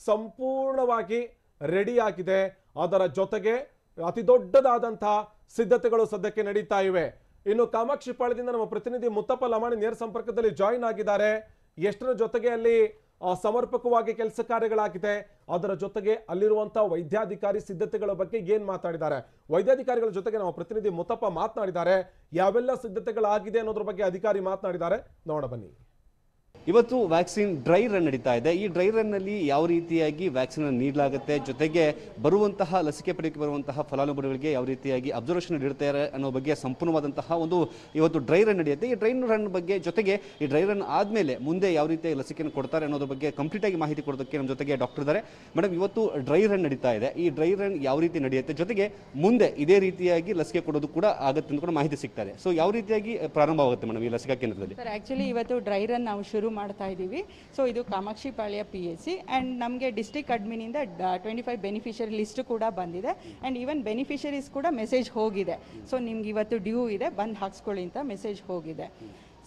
ಸಂಪೂರ್ಣವಾಗಿ ರೆಡಿ ಆಗಿದೆ. ಅದರ ಜೊತೆಗೆ ಅತಿ ದೊಡ್ಡದಾದಂತಹ ಸಿದ್ಧತೆಗಳು ಸದ್ಯಕ್ಕೆ ನಡೀತಾ ಇವೆ. ಇನ್ನು ಕಾಮಾಕ್ಷಿಪಾಳ್ಯದಿಂದ ನಮ್ಮ ಪ್ರತಿನಿಧಿ ಮುತ್ತಪ್ಪ ಲಮಾಣಿ ನೇರ ಸಂಪರ್ಕದಲ್ಲಿ ಜಾಯಿನ್ ಆಗಿದ್ದಾರೆ. ಎಷ್ಟರ ಜೊತೆಗೆ ಅಲ್ಲಿ ಸಮರ್ಪಕವಾಗಿ ಕೆಲಸ ಕಾರ್ಯಗಳಾಗಿದೆ, ಅದರ ಜೊತೆಗೆ ಅಲ್ಲಿರುವಂತಹ ವೈದ್ಯಾಧಿಕಾರಿ ಸಿದ್ಧತೆಗಳ ಬಗ್ಗೆ ಏನ್ ಮಾತಾಡಿದ್ದಾರೆ, ವೈದ್ಯಾಧಿಕಾರಿಗಳ ಜೊತೆಗೆ ನಮ್ಮ ಪ್ರತಿನಿಧಿ ಮುತ್ತಪ್ಪ ಮಾತನಾಡಿದ್ದಾರೆ. ಯಾವೆಲ್ಲ ಸಿದ್ಧತೆಗಳಾಗಿದೆ ಅನ್ನೋದ್ರ ಬಗ್ಗೆ ಅಧಿಕಾರಿ ಮಾತನಾಡಿದ್ದಾರೆ, ನೋಡ ಬನ್ನಿ. ಇವತ್ತು ವ್ಯಾಕ್ಸಿನ್ ಡ್ರೈ ರನ್ ನಡೀತಾ ಇದೆ. ಈ ಡ್ರೈ ರನ್ನಲ್ಲಿ ಯಾವ ರೀತಿಯಾಗಿ ವ್ಯಾಕ್ಸಿನ್ ನೀಡಲಾಗುತ್ತೆ, ಜೊತೆಗೆ ಬರುವಂತಹ ಲಸಿಕೆ ಪಡೆಯಕ್ಕೆ ಬರುವಂತಹ ಫಲಾನುಭವಿಗಳಿಗೆ ಯಾವ ರೀತಿಯಾಗಿ ಅಬ್ಸರ್ವೇಷನ್ ಇಡ್ತಾರೆ ಅನ್ನೋ ಬಗ್ಗೆ ಸಂಪೂರ್ಣವಾದಂತಹ ಒಂದು ಇವತ್ತು ಡ್ರೈ ರನ್ ನಡೆಯುತ್ತೆ. ಈ ಡ್ರೈ ರನ್ ಬಗ್ಗೆ ಜೊತೆಗೆ ಈ ಡ್ರೈ ರನ್ ಆದಮೇಲೆ ಮುಂದೆ ಯಾವ ರೀತಿಯಾಗಿ ಲಸಿಕೆಯನ್ನು ಕೊಡ್ತಾರೆ ಅನ್ನೋದ್ರ ಬಗ್ಗೆ ಕಂಪ್ಲೀಟ್ ಆಗಿ ಮಾಹಿತಿ ಕೊಡೋದಕ್ಕೆ ನಮ್ಮ ಜೊತೆಗೆ ಡಾಕ್ಟರ್ ಇದ್ದಾರೆ. ಮೇಡಮ್, ಇವತ್ತು ಡ್ರೈ ರನ್ ನಡೀತಾ ಇದೆ. ಈ ಡ್ರೈ ರನ್ ಯಾವ ರೀತಿ ನಡೆಯುತ್ತೆ, ಜೊತೆಗೆ ಮುಂದೆ ಇದೇ ರೀತಿಯಾಗಿ ಲಸಿಕೆ ಕೊಡೋದು ಕೂಡ ಆಗುತ್ತೆ ಅಂತ ಕೂಡ ಮಾಹಿತಿ ಸಿಗ್ತಾ ಇದೆ. ಸೊ ಯಾವ ರೀತಿಯಾಗಿ ಪ್ರಾರಂಭ ಆಗುತ್ತೆ ಮೇಡಮ್ ಈ ಲಸಿಕಾ ಕೇಂದ್ರದಲ್ಲಿ? ಸರ್, ಆಕ್ಚುಲಿ ಇವತ್ತು ಡ್ರೈ ರನ್ ನಾವು ಶುರು ಮಾಡ್ತಾ ಇದ್ದೀವಿ. ಸೊ ಇದು ಕಾಮಾಕ್ಷಿಪಾಳ್ಯ PSC ಆ್ಯಂಡ್ ನಮಗೆ ಡಿಸ್ಟ್ರಿಕ್ಟ್ ಅಡ್ಮಿನಿಂದ 25 ಬೆನಿಫಿಷರಿ ಲಿಸ್ಟ್ ಕೂಡ ಬಂದಿದೆ ಆ್ಯಂಡ್ ಈವನ್ ಬೆನಿಫಿಷರೀಸ್ ಕೂಡ ಮೆಸೇಜ್ ಹೋಗಿದೆ. ಸೊ ನಿಮ್ಗೆ ಇವತ್ತು ಡ್ಯೂ ಇದೆ, ಬಂದು ಹಾಕ್ಸ್ಕೊಳ್ಳಿ ಅಂತ ಮೆಸೇಜ್ ಹೋಗಿದೆ.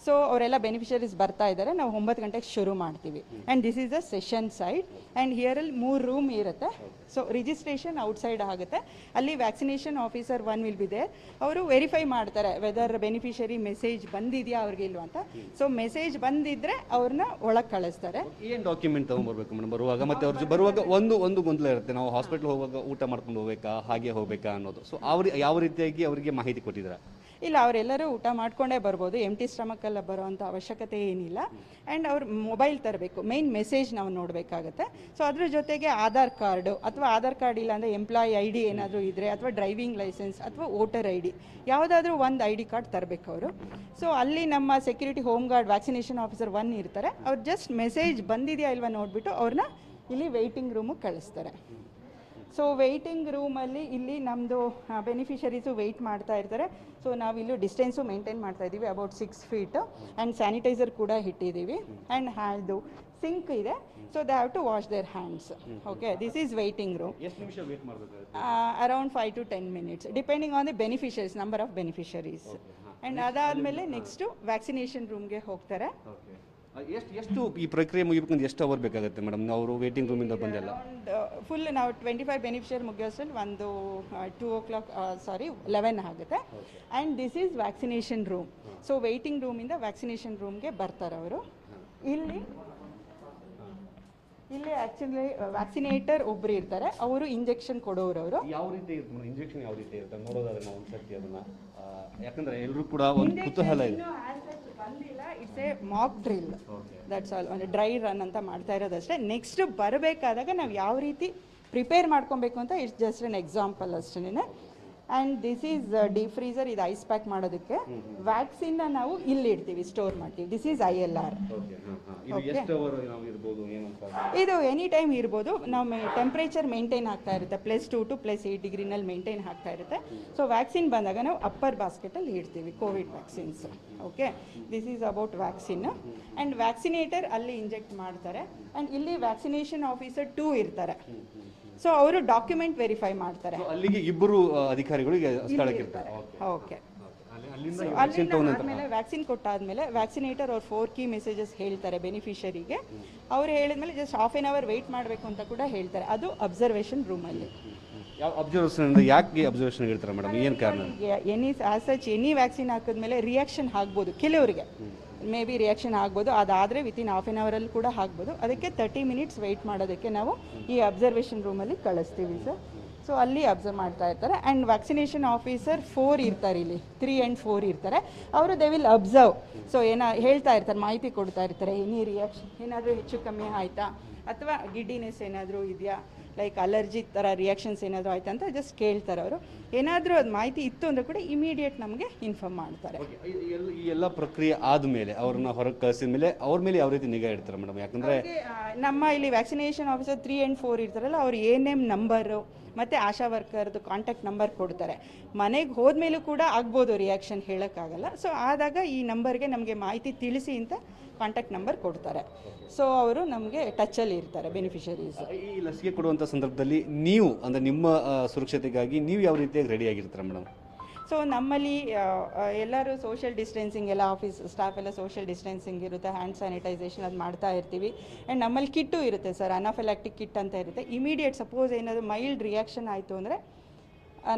ಸೊ ಅವರೆಲ್ಲ ಬೆನಿಫಿಷರೀಸ್ ಬರ್ತಾ ಇದ್ದಾರೆ. ನಾವು 9 ಗಂಟೆಗೆ ಶುರು ಮಾಡ್ತೀವಿ. And this is the session side and ಹಿಯರಲ್ಲಿ 3 ರೂಮ್ ಇರುತ್ತೆ. ಸೊ ರಿಜಿಸ್ಟ್ರೇಷನ್ ಔಟ್ಸೈಡ್ ಆಗುತ್ತೆ. ಅಲ್ಲಿ vaccination officer 1 will be there. ಅವರು ವೆರಿಫೈ ಮಾಡ್ತಾರೆ ವೆದರ್ ಬೆನಿಫಿಷರಿ ಮೆಸೇಜ್ ಬಂದಿದೆಯಾ ಅವ್ರಿಗೆ ಇಲ್ವಾ ಅಂತ. ಸೊ ಮೆಸೇಜ್ ಬಂದಿದ್ರೆ ಅವ್ರನ್ನ ಒಳಗೆ ಕಳಿಸ್ತಾರೆ. ಏನು ಡಾಕ್ಯುಮೆಂಟ್ ತೊಗೊಂಡ್ಬರ್ಬೇಕು ಮೇಡಮ್ ಬರುವಾಗ? ಮತ್ತು ಅವ್ರು ಬರುವಾಗ ಒಂದು ಗೊಂದಲ ಇರುತ್ತೆ, ನಾವು ಹಾಸ್ಪಿಟ್ಲ್ ಹೋಗುವಾಗ ಊಟ ಮಾಡ್ಕೊಂಡು ಹೋಗ್ಬೇಕಾ, ಹಾಗೆ ಹೋಗ್ಬೇಕಾ ಅನ್ನೋದು. ಸೊ ಯಾವ ರೀತಿಯಾಗಿ ಅವರಿಗೆ ಮಾಹಿತಿ ಕೊಟ್ಟಿದ್ದೀರಾ? ಇಲ್ಲ, ಅವರೆಲ್ಲರೂ ಊಟ ಮಾಡ್ಕೊಂಡೇ ಬರ್ಬೋದು, ಎಂಟಿ ಸ್ಟಮಕ್ಕಲ್ಲ ಬರೋವಂಥ ಅವಶ್ಯಕತೆ ಏನಿಲ್ಲ. ಆ್ಯಂಡ್ ಅವ್ರು ಮೊಬೈಲ್ ತರಬೇಕು, ಮೇನ್ ಮೆಸೇಜ್ ನಾವು ನೋಡಬೇಕಾಗತ್ತೆ. ಸೊ ಅದ್ರ ಜೊತೆಗೆ ಆಧಾರ್ ಕಾರ್ಡು ಅಥವಾ ಆಧಾರ್ ಕಾರ್ಡ್ ಇಲ್ಲ ಅಂದರೆ ಎಂಪ್ಲಾಯಿ ID ಏನಾದರೂ ಇದ್ದರೆ ಅಥವಾ ಡ್ರೈವಿಂಗ್ ಲೈಸೆನ್ಸ್ ಅಥವಾ ವೋಟರ್ ID ಯಾವುದಾದ್ರೂ ಒಂದು ID ಕಾರ್ಡ್ ತರಬೇಕು ಅವರು. ಸೊ ಅಲ್ಲಿ ನಮ್ಮ security home guard vaccination officer 1 ಇರ್ತಾರೆ. ಅವ್ರು ಜಸ್ಟ್ ಮೆಸೇಜ್ ಬಂದಿದೆಯಾ ಇಲ್ವಾ ನೋಡಿಬಿಟ್ಟು ಅವ್ರನ್ನ ಇಲ್ಲಿ ವೆಯ್ಟಿಂಗ್ ರೂಮಿಗೆ ಕಳಿಸ್ತಾರೆ. ಸೊ ವೆಯ್ಟಿಂಗ್ ರೂಮಲ್ಲಿ ಇಲ್ಲಿ ನಮ್ಮದು ಬೆನಿಫಿಷರೀಸು ವೆಯ್ಟ್ ಮಾಡ್ತಾ ಇರ್ತಾರೆ. ಸೊ ನಾವಿಲ್ಲೂ ಡಿಸ್ಟೆನ್ಸು ಮೇಂಟೈನ್ ಮಾಡ್ತಾ ಇದ್ದೀವಿ, ಅಬೌಟ್ 6 feet ಆ್ಯಂಡ್ ಸ್ಯಾನಿಟೈಸರ್ ಕೂಡ ಇಟ್ಟಿದ್ದೀವಿ ಆ್ಯಂಡ್ ಹ್ಯಾಂಡ್ದು ಸಿಂಕ್ ಇದೆ. So they have to wash their hands. Okay, this is waiting room. ಎಷ್ಟು ನಿಮಿಷ ವೇಟ್ ಮಾಡಬೇಕು? Around 5 to 10 minutes depending on the beneficiaries, number of beneficiaries. And ಅದಾದಮೇಲೆ ನೆಕ್ಸ್ಟು ವ್ಯಾಕ್ಸಿನೇಷನ್ ರೂಮ್ಗೆ ಹೋಗ್ತಾರೆ. ಎಷ್ಟು ಈ ಪ್ರಕ್ರಿಯೆ ಮುಗಿಬೇಕಂದ್ರೆ ಎಷ್ಟು ಅವರ್ ಬೇಕಾಗುತ್ತೆ ಮೇಡಮ್? ಅವರು ವೇಟಿಂಗ್ ರೂಮಿಂದ ಬಂದೆಲ್ಲ ಫುಲ್ ನಾವು 25 ಬೆನಿಫಿಷರಿ ಮುಗಿಯೋಷ್ಟರಲ್ಲಿ ಒಂದು 11 ಆಗುತ್ತೆ. And this is vaccination room. So waiting ರೂಮಿಂದ ವ್ಯಾಕ್ಸಿನೇಷನ್ ರೂಮ್ಗೆ ಬರ್ತಾರೆ ಅವರು. ಇಲ್ಲಿ ಆ್ಯಕ್ಚುಲಿ ವ್ಯಾಕ್ಸಿನೇಟರ್ ಒಬ್ಬರು ಇರ್ತಾರೆ, ಅವರು ಇಂಜೆಕ್ಷನ್ ಕೊಡೋರು. ಅವರು ಯಾವ ರೀತಿ ಇರುತ್ತೆ ಇಂಜೆಕ್ಷನ್, ಯಾವ ರೀತಿ ಇರುತ್ತೆ ನೋಡೋದಾದ್ರೆ ನಾವು ಒಂದ್ಸತಿ ಅದನ್ನ, ಯಾಕಂದ್ರೆ ಎಲ್ಲರೂ ಕೂಡ ಒಂದು ಕುತೂಹಲ ಇದೆ. ಬಂದಿಲ್ಲ, it's a mock drill, that's all. ಒಂದು ಡ್ರೈ ರನ್ ಅಂತ ಮಾಡ್ತಾ ಇರೋದಷ್ಟೇ. ನೆಕ್ಸ್ಟ್ ಬರಬೇಕಾದಾಗ ನಾವು ಯಾವ ರೀತಿ ಪ್ರಿಪೇರ್ ಮಾಡ್ಕೊಬೇಕು ಅಂತ ಇಟ್ಸ್ ಜಸ್ಟ್ ಎನ್ ಎಕ್ಸಾಂಪಲ್ ಅಷ್ಟೇ. And this is deep freezer, ಇದು ಐಸ್ ಪ್ಯಾಕ್ ಮಾಡೋದಕ್ಕೆ. ವ್ಯಾಕ್ಸಿನ್ನ ನಾವು ಇಲ್ಲಿ ಇಡ್ತೀವಿ, ಸ್ಟೋರ್ ಮಾಡ್ತೀವಿ. This is ILR. ಇದು ಎನಿ ಟೈಮ್ ಇರ್ಬೋದು. ನಾವು ಟೆಂಪ್ರೇಚರ್ ಮೇಂಟೈನ್ ಆಗ್ತಾ ಇರುತ್ತೆ, +2 to +8 ಡಿಗ್ರಿನಲ್ಲಿ ಮೇಂಟೈನ್ ಆಗ್ತಾ ಇರುತ್ತೆ. ಸೊ ವ್ಯಾಕ್ಸಿನ್ ಬಂದಾಗ ನಾವು ಅಪ್ಪರ್ ಬಾಸ್ಕೆಟಲ್ಲಿ ಇಡ್ತೀವಿ Covid vaccines. Okay, this is about vaccine. And vaccinator ಅಲ್ಲಿ ಇಂಜೆಕ್ಟ್ ಮಾಡ್ತಾರೆ. ಆ್ಯಂಡ್ ಇಲ್ಲಿ ವ್ಯಾಕ್ಸಿನೇಷನ್ ಆಫೀಸರ್ 2 ಇರ್ತಾರೆ. ಸೊ ಅವರು ಡಾಕ್ಯುಮೆಂಟ್ ವೆರಿಫೈ ಮಾಡ್ತಾರೆ. ಅಲ್ಲಿಗೆ ಇಬ್ಬರು ಅಧಿಕಾರಿಗಳು ಸ್ಥಳಕ್ಕೆ ಇರ್ತಾರೆ. ಓಕೆ, ಆದಮೇಲೆ ವ್ಯಾಕ್ಸಿನ್ ಕೊಟ್ಟಾದ್ಮೇಲೆ ವ್ಯಾಕ್ಸಿನೇಟರ್ ಅವ್ರು 4 ಕೀ ಮೆಸೇಜಸ್ ಹೇಳ್ತಾರೆ ಬೆನಿಫಿಷರಿಗೆ. ಅವ್ರು ಹೇಳಿದ್ಮೇಲೆ ಜಸ್ಟ್ ½ an hour ವೆಯ್ಟ್ ಮಾಡಬೇಕು ಅಂತ ಕೂಡ ಹೇಳ್ತಾರೆ. ಅದು ಅಬ್ಸರ್ವೇಷನ್ ರೂಮಲ್ಲಿ. ಯಾವ ಅಬ್ಸರ್ವೇಷನ್, ಯಾಕೆ ಅಬ್ಸರ್ವೇಷನ್ ಹೇಳ್ತಾರೆ ಮೇಡಮ್? ಏನು ಕಾರಣ? ಎನಿ ವ್ಯಾಕ್ಸಿನ್ ಹಾಕಿದ್ಮೇಲೆ ರಿಯಾಕ್ಷನ್ ಆಗ್ಬೋದು ಕೆಲವರಿಗೆ, ಮೇ ಬಿ ರಿಯಾಕ್ಷನ್ ಆಗ್ಬೋದು. ಅದಾದರೆ ವಿತಿನ್ ½ an hour ಅಲ್ಲಿ ಕೂಡ ಆಗ್ಬೋದು. ಅದಕ್ಕೆ 30 minutes ವೆಯ್ಟ್ ಮಾಡೋದಕ್ಕೆ ನಾವು ಈ ಅಬ್ಸರ್ವೇಷನ್ ರೂಮಲ್ಲಿ ಕಳಿಸ್ತೀವಿ ಸರ್. ಸೊ ಅಲ್ಲಿ ಅಬ್ಸರ್ವ್ ಮಾಡ್ತಾ ಇರ್ತಾರೆ. ಆ್ಯಂಡ್ ವ್ಯಾಕ್ಸಿನೇಷನ್ ಆಫೀಸರ್ 4 ಇರ್ತಾರೆ, ಇಲ್ಲಿ 3 and 4 ಇರ್ತಾರೆ. ಅವರು ದೇ ವಿಲ್ ಅಬ್ಸರ್ವ್. ಸೊ ಹೇಳ್ತಾ ಇರ್ತಾರೆ, ಮಾಹಿತಿ ಕೊಡ್ತಾ ಇರ್ತಾರೆ. ಎನಿ ರಿಯಾಕ್ಷನ್ ಏನಾದರೂ ಹೆಚ್ಚು ಕಮ್ಮಿ ಆಯಿತಾ ಅಥವಾ ಗಿಡ್ಡಿನೆಸ್ ಏನಾದರೂ ಇದೆಯಾ, ಲೈಕ್ ಅಲರ್ಜಿ ಥರ ರಿಯಾಕ್ಷನ್ಸ್ ಏನಾದರೂ ಆಯ್ತಾ ಅಂತ ಜಸ್ಟ್ ಕೇಳ್ತಾರೆ ಅವರು. ಏನಾದರೂ ಅದು ಮಾಹಿತಿ ಇತ್ತು ಅಂದರೆ ಕೂಡ ಇಮಿಡಿಯೇಟ್ ನಮಗೆ ಇನ್ಫಾರ್ಮ್ ಮಾಡ್ತಾರೆ. ಈ ಎಲ್ಲ ಪ್ರಕ್ರಿಯೆ ಆದಮೇಲೆ ಅವ್ರನ್ನ ಹೊರಗೆ ಕಳಿಸಿದ ಮೇಲೆ ಅವ್ರ ಮೇಲೆ ಯಾವ ರೀತಿ ನಿಗಾ ಇಡ್ತಾರೆ ಮೇಡಮ್? ಯಾಕಂದರೆ ನಮ್ಮ ಇಲ್ಲಿ ವ್ಯಾಕ್ಸಿನೇಷನ್ ಆಫೀಸರ್ 3 and 4 ಇರ್ತಾರಲ್ಲ, ಅವ್ರು ANM ನಂಬರು ಮತ್ತು ಆಶಾ ವರ್ಕರ್ದು ಕಾಂಟ್ಯಾಕ್ಟ್ ನಂಬರ್ ಕೊಡ್ತಾರೆ. ಮನೆಗೆ ಹೋದ್ಮೇಲೂ ಕೂಡ ಆಗ್ಬೋದು ರಿಯಾಕ್ಷನ್, ಹೇಳೋಕ್ಕಾಗಲ್ಲ. ಸೊ ಆದಾಗ ಈ ನಂಬರ್ಗೆ ನಮಗೆ ಮಾಹಿತಿ ತಿಳಿಸಿ ಅಂತ ಕಾಂಟ್ಯಾಕ್ಟ್ ನಂಬರ್ ಕೊಡ್ತಾರೆ. ಸೊ ಅವರು ನಮಗೆ ಟಚಲ್ಲಿ ಇರ್ತಾರೆ ಬೆನಿಫಿಷರೀಸ್. ಈ ಲಸಿಕೆ ಕೊಡುವಂಥ ಸಂದರ್ಭದಲ್ಲಿ ನೀವು ಅಂದರೆ ನಿಮ್ಮ ಸುರಕ್ಷತೆಗಾಗಿ ನೀವು ಯಾವ ರೀತಿಯಾಗಿ ರೆಡಿ ಆಗಿರ್ತಾರೆ ಮೇಡಮ್? ಸೊ ನಮ್ಮಲ್ಲಿ ಎಲ್ಲರೂ ಸೋಷಿಯಲ್ ಡಿಸ್ಟೆನ್ಸಿಂಗ್, ಎಲ್ಲ ಆಫೀಸ್ ಸ್ಟಾಫ್ ಎಲ್ಲ ಸೋಷಿಯಲ್ ಡಿಸ್ಟೆನ್ಸಿಂಗ್ ಇರುತ್ತೆ, ಹ್ಯಾಂಡ್ ಸ್ಯಾನಿಟೈಸೇಷನ್ ಅದು ಮಾಡ್ತಾ ಇರ್ತೀವಿ. ಆ್ಯಂಡ್ ನಮ್ಮಲ್ಲಿ ಕಿಟ್ಟು ಇರುತ್ತೆ ಸರ್, ಅನಾಫಿಲಾಕ್ಟಿಕ್ ಕಿಟ್ ಅಂತ ಇರುತ್ತೆ. ಇಮಿಡಿಯೇಟ್ ಸಪೋಸ್ ಏನಾದರೂ ಮೈಲ್ಡ್ ರಿಯಾಕ್ಷನ್ ಆಯಿತು ಅಂದರೆ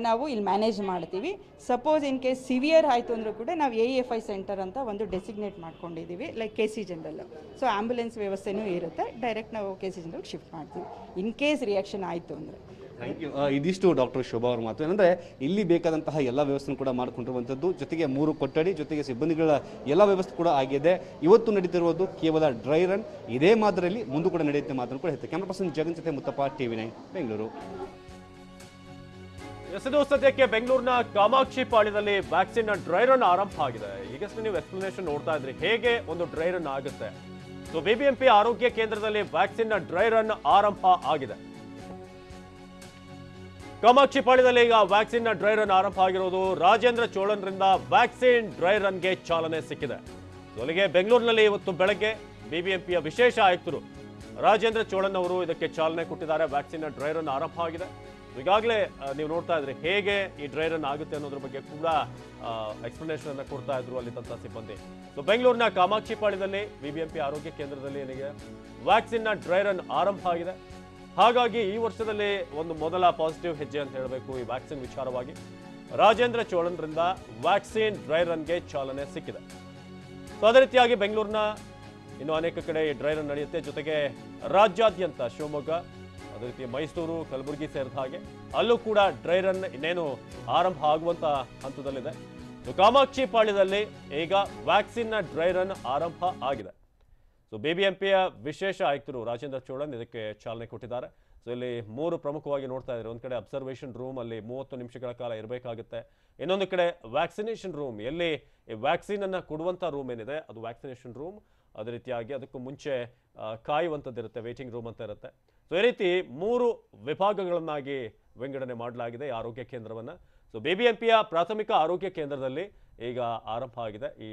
ನಾವು ಇಲ್ಲಿ ಮ್ಯಾನೇಜ್ ಮಾಡ್ತೀವಿ. ಸಪೋಸ್ ಇನ್ ಕೇಸ್ ಸಿವಿಯರ್ ಆಯಿತು ಅಂದರೂ ಕೂಡ ನಾವು AFI ಸೆಂಟರ್ ಅಂತ ಒಂದು ಡೆಸಿಗ್ನೇಟ್ ಮಾಡ್ಕೊಂಡಿದ್ದೀವಿ, ಲೈಕ್ KC ಜನರಲ್ಲು. ಸೊ ಆ್ಯಂಬುಲೆನ್ಸ್ ವ್ಯವಸ್ಥೆನೂ ಇರುತ್ತೆ, ಡೈರೆಕ್ಟ್ ನಾವು KC ಜನರಲ್ ಶಿಫ್ಟ್ ಮಾಡ್ತೀವಿ ಇನ್ ಕೇಸ್ ರಿಯಾಕ್ಷನ್ ಆಯಿತು ಅಂದರೆ. Thank you. ಇದಿಷ್ಟು ಡಾಕ್ಟರ್ ಶೋಭಾ ಅವ್ರ ಮಾತು. ಏನಂದರೆ ಇಲ್ಲಿ ಬೇಕಾದಂತಹ ಎಲ್ಲ ವ್ಯವಸ್ಥೆ ಕೂಡ ಮಾಡಿಕೊಂಡಿರುವಂಥದ್ದು, ಜೊತೆಗೆ 3 ಕೊಠಡಿ, ಜೊತೆಗೆ ಸಿಬ್ಬಂದಿಗಳ ಎಲ್ಲ ವ್ಯವಸ್ಥೆ ಕೂಡ ಆಗಿದೆ. ಇವತ್ತು ನಡೀತಿರುವುದು ಕೇವಲ ಡ್ರೈ ರನ್. ಇದೇ ಮಾದರಿಯಲ್ಲಿ ಮುಂದೆ ಕೂಡ ನಡೆಯುತ್ತೆ ಮಾತನ್ನು ಕೂಡ ಹೇಳ್ತಾರೆ. ಕ್ಯಾಮ್ರಾ ಪರ್ಸನ್ ಜಗನ್ ಜೊತೆ ಮುತ್ತಪ್ಪ, TV9 ಬೆಂಗಳೂರು. ಎಸೆದು ಸದ್ಯಕ್ಕೆ ಬೆಂಗಳೂರಿನ ಕಾಮಾಕ್ಷಿ ಪಾಳ್ಯದಲ್ಲಿ ವ್ಯಾಕ್ಸಿನ್ ಡ್ರೈ ರನ್ ಆರಂಭ ಆಗಿದೆ. ಈಗಷ್ಟೇ ನೀವು ಎಕ್ಸ್ಪ್ಲನೇಷನ್ ನೋಡ್ತಾ ಇದ್ರಿ ಹೇಗೆ ಒಂದು ಡ್ರೈ ರನ್ ಆಗುತ್ತೆ. ಸೊ BBMP ಆರೋಗ್ಯ ಕೇಂದ್ರದಲ್ಲಿ ವ್ಯಾಕ್ಸಿನ್ ಡ್ರೈ ರನ್ ಆರಂಭ ಆಗಿದೆ. ಕಾಮಾಕ್ಷಿ ಪಾಳ್ಯದಲ್ಲಿ ಈಗ ವ್ಯಾಕ್ಸಿನ್ ಡ್ರೈ ರನ್ ಆರಂಭ ಆಗಿರೋದು. ರಾಜೇಂದ್ರ ಚೋಳನ್ರಿಂದ ವ್ಯಾಕ್ಸಿನ್ ಡ್ರೈ ರನ್ಗೆ ಚಾಲನೆ ಸಿಕ್ಕಿದೆ. ಅಲ್ಲಿಗೆ ಬೆಂಗಳೂರಿನಲ್ಲಿ ಇವತ್ತು ಬೆಳಗ್ಗೆ ಬಿಬಿಎಂಪಿಯ ವಿಶೇಷ ಆಯುಕ್ತರು ರಾಜೇಂದ್ರ ಚೋಳನ್ ಅವರು ಇದಕ್ಕೆ ಚಾಲನೆ ಕೊಟ್ಟಿದ್ದಾರೆ. ವ್ಯಾಕ್ಸಿನ್ ಡ್ರೈ ರನ್ ಆರಂಭ ಆಗಿದೆ. ಈಗಾಗಲೇ ನೀವು ನೋಡ್ತಾ ಇದ್ರಿ ಹೇಗೆ ಈ ಡ್ರೈ ರನ್ ಆಗುತ್ತೆ ಅನ್ನೋದ್ರ ಬಗ್ಗೆ ಕೂಡ ಎಕ್ಸ್ಪ್ಲನೇಷನ್ ಅನ್ನ ಕೊಡ್ತಾ ಇದ್ರು ಅಲ್ಲಿದ್ದಂಥ ಸಿಬ್ಬಂದಿ. ಸೊ ಬೆಂಗಳೂರಿನ ಕಾಮಾಕ್ಷಿಪಾಳ್ಯದಲ್ಲಿ ಬಿಬಿಎಂಪಿ ಆರೋಗ್ಯ ಕೇಂದ್ರದಲ್ಲಿ ಏನಿಗೆ ವ್ಯಾಕ್ಸಿನ್ ಡ್ರೈ ರನ್ ಆರಂಭ ಆಗಿದೆ. ಹಾಗಾಗಿ ಈ ವರ್ಷದಲ್ಲಿ ಒಂದು ಮೊದಲ ಪಾಸಿಟಿವ್ ಹೆಜ್ಜೆ ಅಂತ ಹೇಳಬೇಕು ಈ ವ್ಯಾಕ್ಸಿನ್ ವಿಚಾರವಾಗಿ. ರಾಜೇಂದ್ರ ಚೋಳನ್ರಿಂದ ವ್ಯಾಕ್ಸಿನ್ ಡ್ರೈ ರನ್ಗೆ ಚಾಲನೆ ಸಿಕ್ಕಿದೆ. ಸೊ ಅದೇ ರೀತಿಯಾಗಿ ಬೆಂಗಳೂರಿನ ಇನ್ನು ಅನೇಕ ಕಡೆ ಈ ಡ್ರೈ ರನ್ ನಡೆಯುತ್ತೆ. ಜೊತೆಗೆ ರಾಜ್ಯಾದ್ಯಂತ ಶಿವಮೊಗ್ಗ, ಅದೇ ರೀತಿ ಮೈಸೂರು, ಕಲಬುರಗಿ ಸೇರಿದ ಹಾಗೆ ಅಲ್ಲೂ ಕೂಡ ಡ್ರೈ ರನ್ ಇನ್ನೇನು ಆರಂಭ ಆಗುವಂತ ಹಂತದಲ್ಲಿದೆ. ಸೊ ಕಾಮಾಕ್ಷಿಪಾಳ್ಯದಲ್ಲಿ ಈಗ ವ್ಯಾಕ್ಸಿನ್ ಡ್ರೈ ರನ್ ಆರಂಭ ಆಗಿದೆ. ಸೊ ಬಿಬಿಎಂಪಿಯ ವಿಶೇಷ ಆಯುಕ್ತರು ರಾಜೇಂದ್ರ ಚೋಳನ್ ಇದಕ್ಕೆ ಚಾಲನೆ ಕೊಟ್ಟಿದ್ದಾರೆ. ಸೊ ಇಲ್ಲಿ 3 ಪ್ರಮುಖವಾಗಿ ನೋಡ್ತಾ ಇದ್ದಾರೆ. ಒಂದು ಕಡೆ ಅಬ್ಸರ್ವೇಷನ್ ರೂಮ್ ಅಲ್ಲಿ 30 ನಿಮಿಷಗಳ ಕಾಲ ಇರಬೇಕಾಗುತ್ತೆ. ಇನ್ನೊಂದು ಕಡೆ ವ್ಯಾಕ್ಸಿನೇಷನ್ ರೂಮ್, ಎಲ್ಲಿ ವ್ಯಾಕ್ಸಿನ್ ಅನ್ನ ಕೊಡುವಂತ ರೂಮ್ ಏನಿದೆ ಅದು ವ್ಯಾಕ್ಸಿನೇಷನ್ ರೂಮ್. ಅದೇ ರೀತಿಯಾಗಿ ಅದಕ್ಕೂ ಮುಂಚೆ ಕಾಯುವಂಥದ್ದಿರುತ್ತೆ, ವೇಟಿಂಗ್ ರೂಮ್ ಅಂತ ಇರುತ್ತೆ. ಸೊ ಈ ರೀತಿ 3 ವಿಭಾಗಗಳನ್ನಾಗಿ ವಿಂಗಡಣೆ ಮಾಡಲಾಗಿದೆ ಈ ಆರೋಗ್ಯ ಕೇಂದ್ರವನ್ನ. ಸೊ ಬಿಬಿಎಂಪಿಯ ಪ್ರಾಥಮಿಕ ಆರೋಗ್ಯ ಕೇಂದ್ರದಲ್ಲಿ ಈಗ ಆರಂಭ ಆಗಿದೆ ಈ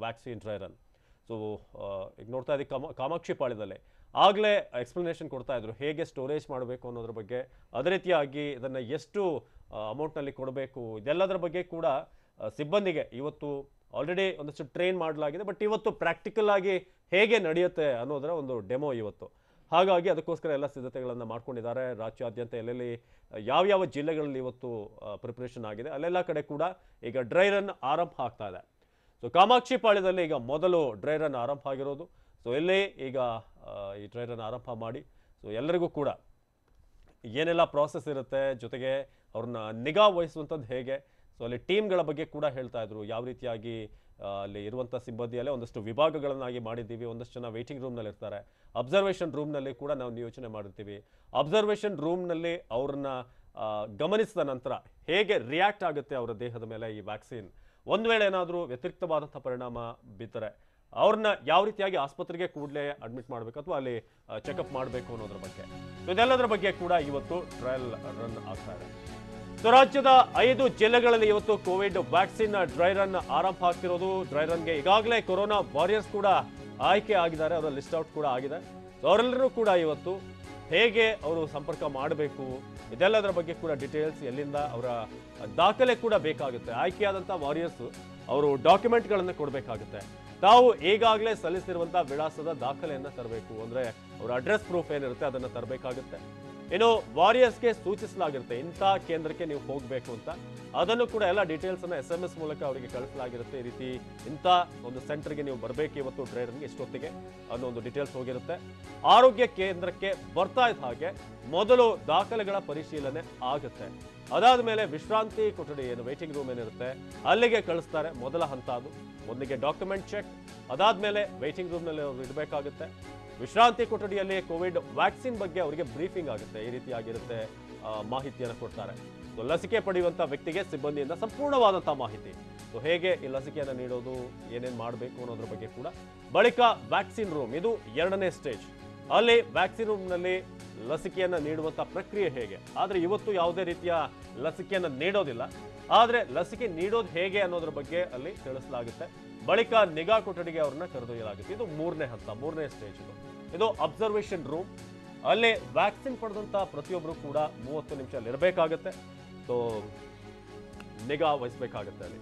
ವ್ಯಾಕ್ಸಿನ್ ಡ್ರೈ ರನ್. ಸೊ ಈಗ ನೋಡ್ತಾ ಇದ್ದೀವಿ ಕಾಮಾಕ್ಷಿಪಾಳ್ಯದಲ್ಲೇ ಆಗಲೇ ಎಕ್ಸ್ಪ್ಲನೇಷನ್ ಕೊಡ್ತಾ ಇದ್ರು ಹೇಗೆ ಸ್ಟೋರೇಜ್ ಮಾಡಬೇಕು ಅನ್ನೋದ್ರ ಬಗ್ಗೆ, ಅದೇ ರೀತಿಯಾಗಿ ಇದನ್ನು ಎಷ್ಟು ಅಮೌಂಟ್ನಲ್ಲಿ ಕೊಡಬೇಕು, ಇದೆಲ್ಲದರ ಬಗ್ಗೆ ಕೂಡ ಸಿಬ್ಬಂದಿಗೆ ಇವತ್ತು ಆಲ್ರೆಡಿ ಒಂದಷ್ಟು ಟ್ರೈನ್ ಮಾಡಲಾಗಿದೆ. ಬಟ್ ಇವತ್ತು ಪ್ರಾಕ್ಟಿಕಲ್ ಆಗಿ ಹೇಗೆ ನಡೆಯುತ್ತೆ ಅನ್ನೋದರ ಒಂದು ಡೆಮೋ ಇವತ್ತು. ಹಾಗಾಗಿ ಅದಕ್ಕೋಸ್ಕರ ಎಲ್ಲ ಸಿದ್ಧತೆಗಳನ್ನು ಮಾಡ್ಕೊಂಡಿದ್ದಾರೆ. ರಾಜ್ಯಾದ್ಯಂತ ಎಲ್ಲೆಲ್ಲಿ ಯಾವ್ಯಾವ ಜಿಲ್ಲೆಗಳಲ್ಲಿ ಇವತ್ತು ಪ್ರಿಪ್ರೇಷನ್ ಆಗಿದೆ ಅಲ್ಲೆಲ್ಲ ಕಡೆ ಕೂಡ ಈಗ ಡ್ರೈ ರನ್ ಆರಂಭ ಆಗ್ತಾ ಇದೆ. ಸೊ ಕಾಮಾಕ್ಷಿಪಾಳ್ಯದಲ್ಲಿ ಈಗ ಮೊದಲು ಡ್ರೈ ರನ್ ಆರಂಭ ಆಗಿರೋದು. ಸೊ ಇಲ್ಲಿ ಈಗ ಈ ಡ್ರೈ ರನ್ ಆರಂಭ ಮಾಡಿ ಸೊ ಎಲ್ಲರಿಗೂ ಕೂಡ ಏನೆಲ್ಲ ಪ್ರಾಸೆಸ್ ಇರುತ್ತೆ, ಜೊತೆಗೆ ಅವ್ರನ್ನ ನಿಗಾ ವಹಿಸುವಂಥದ್ದು ಹೇಗೆ, ಸೊ ಅಲ್ಲಿ ಟೀಮ್ಗಳ ಬಗ್ಗೆ ಕೂಡ ಹೇಳ್ತಾ ಇದ್ರು. ಯಾವ ರೀತಿಯಾಗಿ ಅಲ್ಲಿ ಇರುವಂಥ ಸಿಬ್ಬಂದಿಯಲ್ಲೇ ಒಂದಷ್ಟು ವಿಭಾಗಗಳನ್ನಾಗಿ ಮಾಡಿದ್ದೀವಿ. ಒಂದಷ್ಟು ಜನ ವೇಟಿಂಗ್ ರೂಮ್ನಲ್ಲಿ ಇರ್ತಾರೆ. ಅಬ್ಸರ್ವೇಷನ್ ರೂಮ್ನಲ್ಲಿ ಕೂಡ ನಾವು ನಿಯೋಜನೆ ಮಾಡಿರ್ತೀವಿ. ಅಬ್ಸರ್ವೇಷನ್ ರೂಮ್ನಲ್ಲಿ ಅವ್ರನ್ನ ಗಮನಿಸಿದ ನಂತರ ಹೇಗೆ ರಿಯಾಕ್ಟ್ ಆಗುತ್ತೆ ಅವರ ದೇಹದ ಮೇಲೆ ಈ ವ್ಯಾಕ್ಸಿನ್, ಒಂದು ವೇಳೆ ಏನಾದರೂ ವ್ಯತಿರಿಕ್ತವಾದಂಥ ಪರಿಣಾಮ ಬಿದ್ದರೆ ಅವ್ರನ್ನ ಯಾವ ರೀತಿಯಾಗಿ ಆಸ್ಪತ್ರೆಗೆ ಕೂಡಲೇ ಅಡ್ಮಿಟ್ ಮಾಡಬೇಕು ಅಥವಾ ಅಲ್ಲಿ ಚೆಕಪ್ ಮಾಡಬೇಕು ಅನ್ನೋದ್ರ ಬಗ್ಗೆ. ಸೊ ಇದೆಲ್ಲದರ ಬಗ್ಗೆ ಕೂಡ ಇವತ್ತು ಟ್ರಯಲ್ ರನ್ ಆಗ್ತಾ ಇದೆ. ಸೊ ರಾಜ್ಯದ 5 ಜಿಲ್ಲೆಗಳಲ್ಲಿ ಇವತ್ತು ಕೋವಿಡ್ ವ್ಯಾಕ್ಸಿನ್ ಡ್ರೈ ರನ್ ಆರಂಭ ಆಗ್ತಿರೋದು. ಡ್ರೈ ರನ್ಗೆ ಈಗಾಗಲೇ ಕೊರೋನಾ ವಾರಿಯರ್ಸ್ ಕೂಡ ಆಯ್ಕೆ ಆಗಿದ್ದಾರೆ, ಅವರ ಲಿಸ್ಟ್ ಔಟ್ ಕೂಡ ಆಗಿದೆ. ಸೊ ಅವರೆಲ್ಲರೂ ಕೂಡ ಇವತ್ತು ಹೇಗೆ ಅವರು ಸಂಪರ್ಕ ಮಾಡಬೇಕು ಇದೆಲ್ಲದರ ಬಗ್ಗೆ ಕೂಡ ಡೀಟೇಲ್ಸ್, ಎಲ್ಲಿಂದ ಅವರ ದಾಖಲೆ ಕೂಡ ಬೇಕಾಗುತ್ತೆ. ಆಯ್ಕೆಯಾದಂಥ ವಾರಿಯರ್ಸ್ ಅವರು ಡಾಕ್ಯುಮೆಂಟ್ಗಳನ್ನು ಕೊಡಬೇಕಾಗುತ್ತೆ. ತಾವು ಈಗಾಗಲೇ ಸಲ್ಲಿಸಿರುವಂಥ ವಿಳಾಸದ ದಾಖಲೆಯನ್ನು ತರಬೇಕು. ಅಂದರೆ ಅವರ ಅಡ್ರೆಸ್ ಪ್ರೂಫ್ ಏನಿರುತ್ತೆ ಅದನ್ನು ತರಬೇಕಾಗುತ್ತೆ. ಇನ್ನು ವಾರಿಯರ್ಸ್ಗೆ ಸೂಚಿಸಲಾಗಿರುತ್ತೆ ಇಂಥ ಕೇಂದ್ರಕ್ಕೆ ನೀವು ಹೋಗಬೇಕು ಅಂತ. ಅದನ್ನು ಕೂಡ ಎಲ್ಲ ಡೀಟೇಲ್ಸನ್ನು SMS ಮೂಲಕ ಅವರಿಗೆ ಕಳಿಸಲಾಗಿರುತ್ತೆ. ಈ ರೀತಿ ಇಂಥ ಒಂದು ಸೆಂಟರ್ಗೆ ನೀವು ಬರಬೇಕು ಇವತ್ತು ಡ್ರೈ ರನ್ಗೆ ಎಷ್ಟೊತ್ತಿಗೆ ಅನ್ನೋ ಒಂದು ಡೀಟೇಲ್ಸ್ ಹೋಗಿರುತ್ತೆ. ಆರೋಗ್ಯ ಕೇಂದ್ರಕ್ಕೆ ಬರ್ತಾ ಇದ್ದ ಹಾಗೆ ಮೊದಲು ದಾಖಲೆಗಳ ಪರಿಶೀಲನೆ ಆಗುತ್ತೆ. ಅದಾದ ಮೇಲೆ ವಿಶ್ರಾಂತಿ ಕೊಠಡಿ ಏನು ವೇಟಿಂಗ್ ರೂಮ್ ಏನಿರುತ್ತೆ ಅಲ್ಲಿಗೆ ಕಳಿಸ್ತಾರೆ. ಮೊದಲ ಹಂತ ಅದು. ಮೊದಲಿಗೆ ಡಾಕ್ಯುಮೆಂಟ್ ಚೆಕ್, ಅದಾದ್ಮೇಲೆ ವೇಟಿಂಗ್ ರೂಮ್ನಲ್ಲಿ ಅವರು ಇಡಬೇಕಾಗುತ್ತೆ. ವಿಶ್ರಾಂತಿ ಕೊಠಡಿಯಲ್ಲಿ ಕೋವಿಡ್ ವ್ಯಾಕ್ಸಿನ್ ಬಗ್ಗೆ ಅವರಿಗೆ ಬ್ರೀಫಿಂಗ್ ಆಗುತ್ತೆ. ಈ ರೀತಿಯಾಗಿರುತ್ತೆ, ಮಾಹಿತಿಯನ್ನು ಕೊಡ್ತಾರೆ. ಸೊ ಲಸಿಕೆ ಪಡೆಯುವಂಥ ವ್ಯಕ್ತಿಗೆ ಸಿಬ್ಬಂದಿಯಿಂದ ಸಂಪೂರ್ಣವಾದಂಥ ಮಾಹಿತಿ. ಸೊ ಹೇಗೆ ಈ ಲಸಿಕೆಯನ್ನು ನೀಡೋದು, ಏನೇನು ಮಾಡಬೇಕು ಅನ್ನೋದ್ರ ಬಗ್ಗೆ ಕೂಡ. ಬಳಿಕ ವ್ಯಾಕ್ಸಿನ್ ರೂಮ್, ಇದು 2ನೇ ಸ್ಟೇಜ್. ಅಲ್ಲಿ ವ್ಯಾಕ್ಸಿನ್ ರೂಮ್ನಲ್ಲಿ ಲಸಿಕೆಯನ್ನು ನೀಡುವಂಥ ಪ್ರಕ್ರಿಯೆ ಹೇಗೆ. ಆದರೆ ಇವತ್ತು ಯಾವುದೇ ರೀತಿಯ ಲಸಿಕೆಯನ್ನು ನೀಡೋದಿಲ್ಲ. ಆದರೆ ಲಸಿಕೆ ನೀಡೋದು ಹೇಗೆ ಅನ್ನೋದ್ರ ಬಗ್ಗೆ ಅಲ್ಲಿ ತಿಳಿಸಲಾಗುತ್ತೆ. ಬಳಿಕ ನಿಗಾ ಕೊಠಡಿಗೆ ಅವ್ರನ್ನ ಕರೆದೊಯ್ಯಲಾಗುತ್ತೆ. ಇದು 3ನೇ ಹಂತ, 3ನೇ ಸ್ಟೇಜ್. ಇದು ಅಬ್ಸರ್ವೇಷನ್ ರೂಮ್. ಅಲ್ಲಿ ವ್ಯಾಕ್ಸಿನ್ ಪಡೆದಂಥ ಪ್ರತಿಯೊಬ್ಬರು ಕೂಡ 30 ನಿಮಿಷ ಅಲ್ಲಿ ಇರಬೇಕಾಗುತ್ತೆ. ಸೊ ನಿಗಾ ವಹಿಸಬೇಕಾಗುತ್ತೆ ಅಲ್ಲಿ.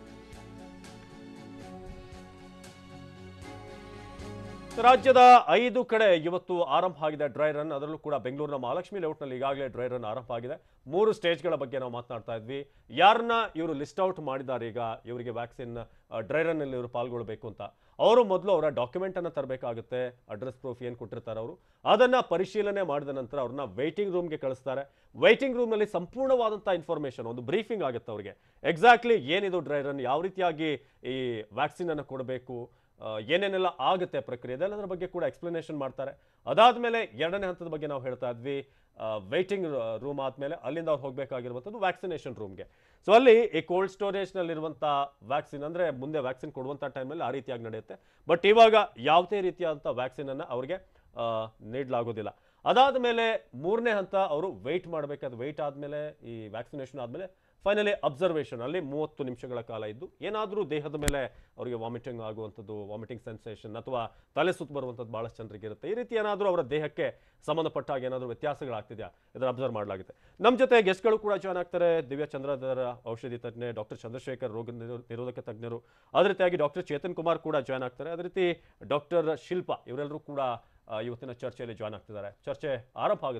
ರಾಜ್ಯದ 5 ಕಡೆ ಇವತ್ತು ಆರಂಭ ಆಗಿದೆ ಡ್ರೈ ರನ್. ಅದರಲ್ಲೂ ಕೂಡ ಬೆಂಗಳೂರಿನ ಮಹಾಲಕ್ಷ್ಮಿ ಲೇಔಟ್ನಲ್ಲಿ ಈಗಾಗಲೇ ಡ್ರೈ ರನ್ ಆರಂಭ ಆಗಿದೆ. 3 ಸ್ಟೇಜ್ಗಳ ಬಗ್ಗೆ ನಾವು ಮಾತನಾಡ್ತಾ ಇದ್ವಿ. ಯಾರನ್ನ ಇವರು ಲಿಸ್ಟ್ ಔಟ್ ಮಾಡಿದ್ದಾರೆ, ಈಗ ಇವರಿಗೆ ವ್ಯಾಕ್ಸಿನ್ ಡ್ರೈ ರನ್ ಅಲ್ಲಿ ಇವರು ಪಾಲ್ಗೊಳ್ಬೇಕು ಅಂತ, ಅವರು ಮೊದಲು ಅವರ ಡಾಕ್ಯುಮೆಂಟ್ ಅನ್ನು ತರಬೇಕಾಗುತ್ತೆ. ಅಡ್ರೆಸ್ ಪ್ರೂಫ್ ಏನು ಕೊಟ್ಟಿರ್ತಾರೆ ಅವರು ಅದನ್ನ ಪರಿಶೀಲನೆ ಮಾಡಿದ ನಂತರ ಅವ್ರನ್ನ ವೇಟಿಂಗ್ ರೂಮ್ಗೆ ಕಳಿಸ್ತಾರೆ. ವೇಟಿಂಗ್ ರೂಮ್ನಲ್ಲಿ ಸಂಪೂರ್ಣವಾದಂಥ ಇನ್ಫಾರ್ಮೇಶನ್, ಒಂದು ಬ್ರೀಫಿಂಗ್ ಆಗುತ್ತೆ ಅವರಿಗೆ. ಎಕ್ಸಾಕ್ಟ್ಲಿ ಏನಿದು ಡ್ರೈ ರನ್, ಯಾವ ರೀತಿಯಾಗಿ ಈ ವ್ಯಾಕ್ಸಿನ್ ಅನ್ನು ಕೊಡಬೇಕು, ಏನೇನೆಲ್ಲ ಆಗುತ್ತೆ ಪ್ರಕ್ರಿಯೆ, ಅದೆಲ್ಲದರ ಬಗ್ಗೆ ಕೂಡ ಎಕ್ಸ್ಪ್ಲನೇಷನ್ ಮಾಡ್ತಾರೆ. ಅದಾದ್ಮೇಲೆ 2ನೇ ಹಂತದ ಬಗ್ಗೆ ನಾವು ಹೇಳ್ತಾ ಇದ್ವಿ. ವೇಟಿಂಗ್ ರೂಮ್ ಆದಮೇಲೆ ಅಲ್ಲಿಂದ ಅವ್ರು ಹೋಗಬೇಕಾಗಿರುವಂಥದ್ದು ವ್ಯಾಕ್ಸಿನೇಷನ್ ರೂಮ್ಗೆ. ಸೊ ಅಲ್ಲಿ ಈ ಕೋಲ್ಡ್ ಸ್ಟೋರೇಜ್ನಲ್ಲಿರುವಂಥ ವ್ಯಾಕ್ಸಿನ್, ಅಂದರೆ ಮುಂದೆ ವ್ಯಾಕ್ಸಿನ್ ಕೊಡುವಂಥ ಟೈಮಲ್ಲಿ ಆ ರೀತಿಯಾಗಿ ನಡೆಯುತ್ತೆ. ಬಟ್ ಇವಾಗ ಯಾವುದೇ ರೀತಿಯಾದಂಥ ವ್ಯಾಕ್ಸಿನನ್ನು ಅವ್ರಿಗೆ ನೀಡಲಾಗೋದಿಲ್ಲ. ಅದಾದ ಮೇಲೆ 3ನೇ ಹಂತ ಅವರು ವೆಯ್ಟ್ ಮಾಡಬೇಕಾದ. ವೆಯ್ಟ್ ಆದಮೇಲೆ ಈ ವ್ಯಾಕ್ಸಿನೇಷನ್ ಆದಮೇಲೆ ಫೈನಲಿ ಅಬ್ಸರ್ವೇಷನ್ ಅಲ್ಲಿ 30 ನಿಮಿಷಗಳ ಕಾಲ ಇದ್ದು ಏನಾದರೂ ದೇಹದ ಮೇಲೆ ಅವರಿಗೆ ವಾಮಿಟಿಂಗ್ ಆಗುವಂಥದ್ದು, ವಾಮಿಟಿಂಗ್ ಸೆನ್ಸೇಷನ್ ಅಥವಾ ತಲೆ ಸುತ್ತು ಬರುವಂಥದ್ದು ಬಹಳಷ್ಟು ಜನರಿಗೆ ಇರುತ್ತೆ. ಈ ರೀತಿ ಏನಾದರೂ ಅವರ ದೇಹಕ್ಕೆ ಸಂಬಂಧಪಟ್ಟ ಹಾಗೆ ಏನಾದರೂ ವ್ಯತ್ಯಾಸಗಳಾಗ್ತಿದೆಯಾ ಇದನ್ನು ಅಬ್ಸರ್ವ್ ಮಾಡಲಾಗುತ್ತೆ. ನಮ್ಮ ಜೊತೆ ಗೆಸ್ಟ್ಗಳು ಕೂಡ ಜಾಯ್ನ್ ಆಗ್ತಾರೆ. ದಿವ್ಯಾ ಚಂದ್ರಧರ ಔಷಧಿ ತಜ್ಞೆ, ಡಾಕ್ಟರ್ ಚಂದ್ರಶೇಖರ್ ರೋಗ ನಿರೋಧಕ ತಜ್ಞರು, ಅದೇ ರೀತಿಯಾಗಿ ಡಾಕ್ಟರ್ ಚೇತನ್ ಕುಮಾರ್ ಕೂಡ ಜಾಯ್ನ್ ಆಗ್ತಾರೆ. ಅದೇ ರೀತಿ ಡಾಕ್ಟರ್ ಶಿಲ್ಪಾ ಇವರೆಲ್ಲರೂ ಕೂಡ ಇವತ್ತಿನ ಚರ್ಚೆಯಲ್ಲಿ ಜಾಯ್ನ್ ಆಗ್ತಿದ್ದಾರೆ. ಚರ್ಚೆ ಆರಂಭ ಆಗುತ್ತೆ.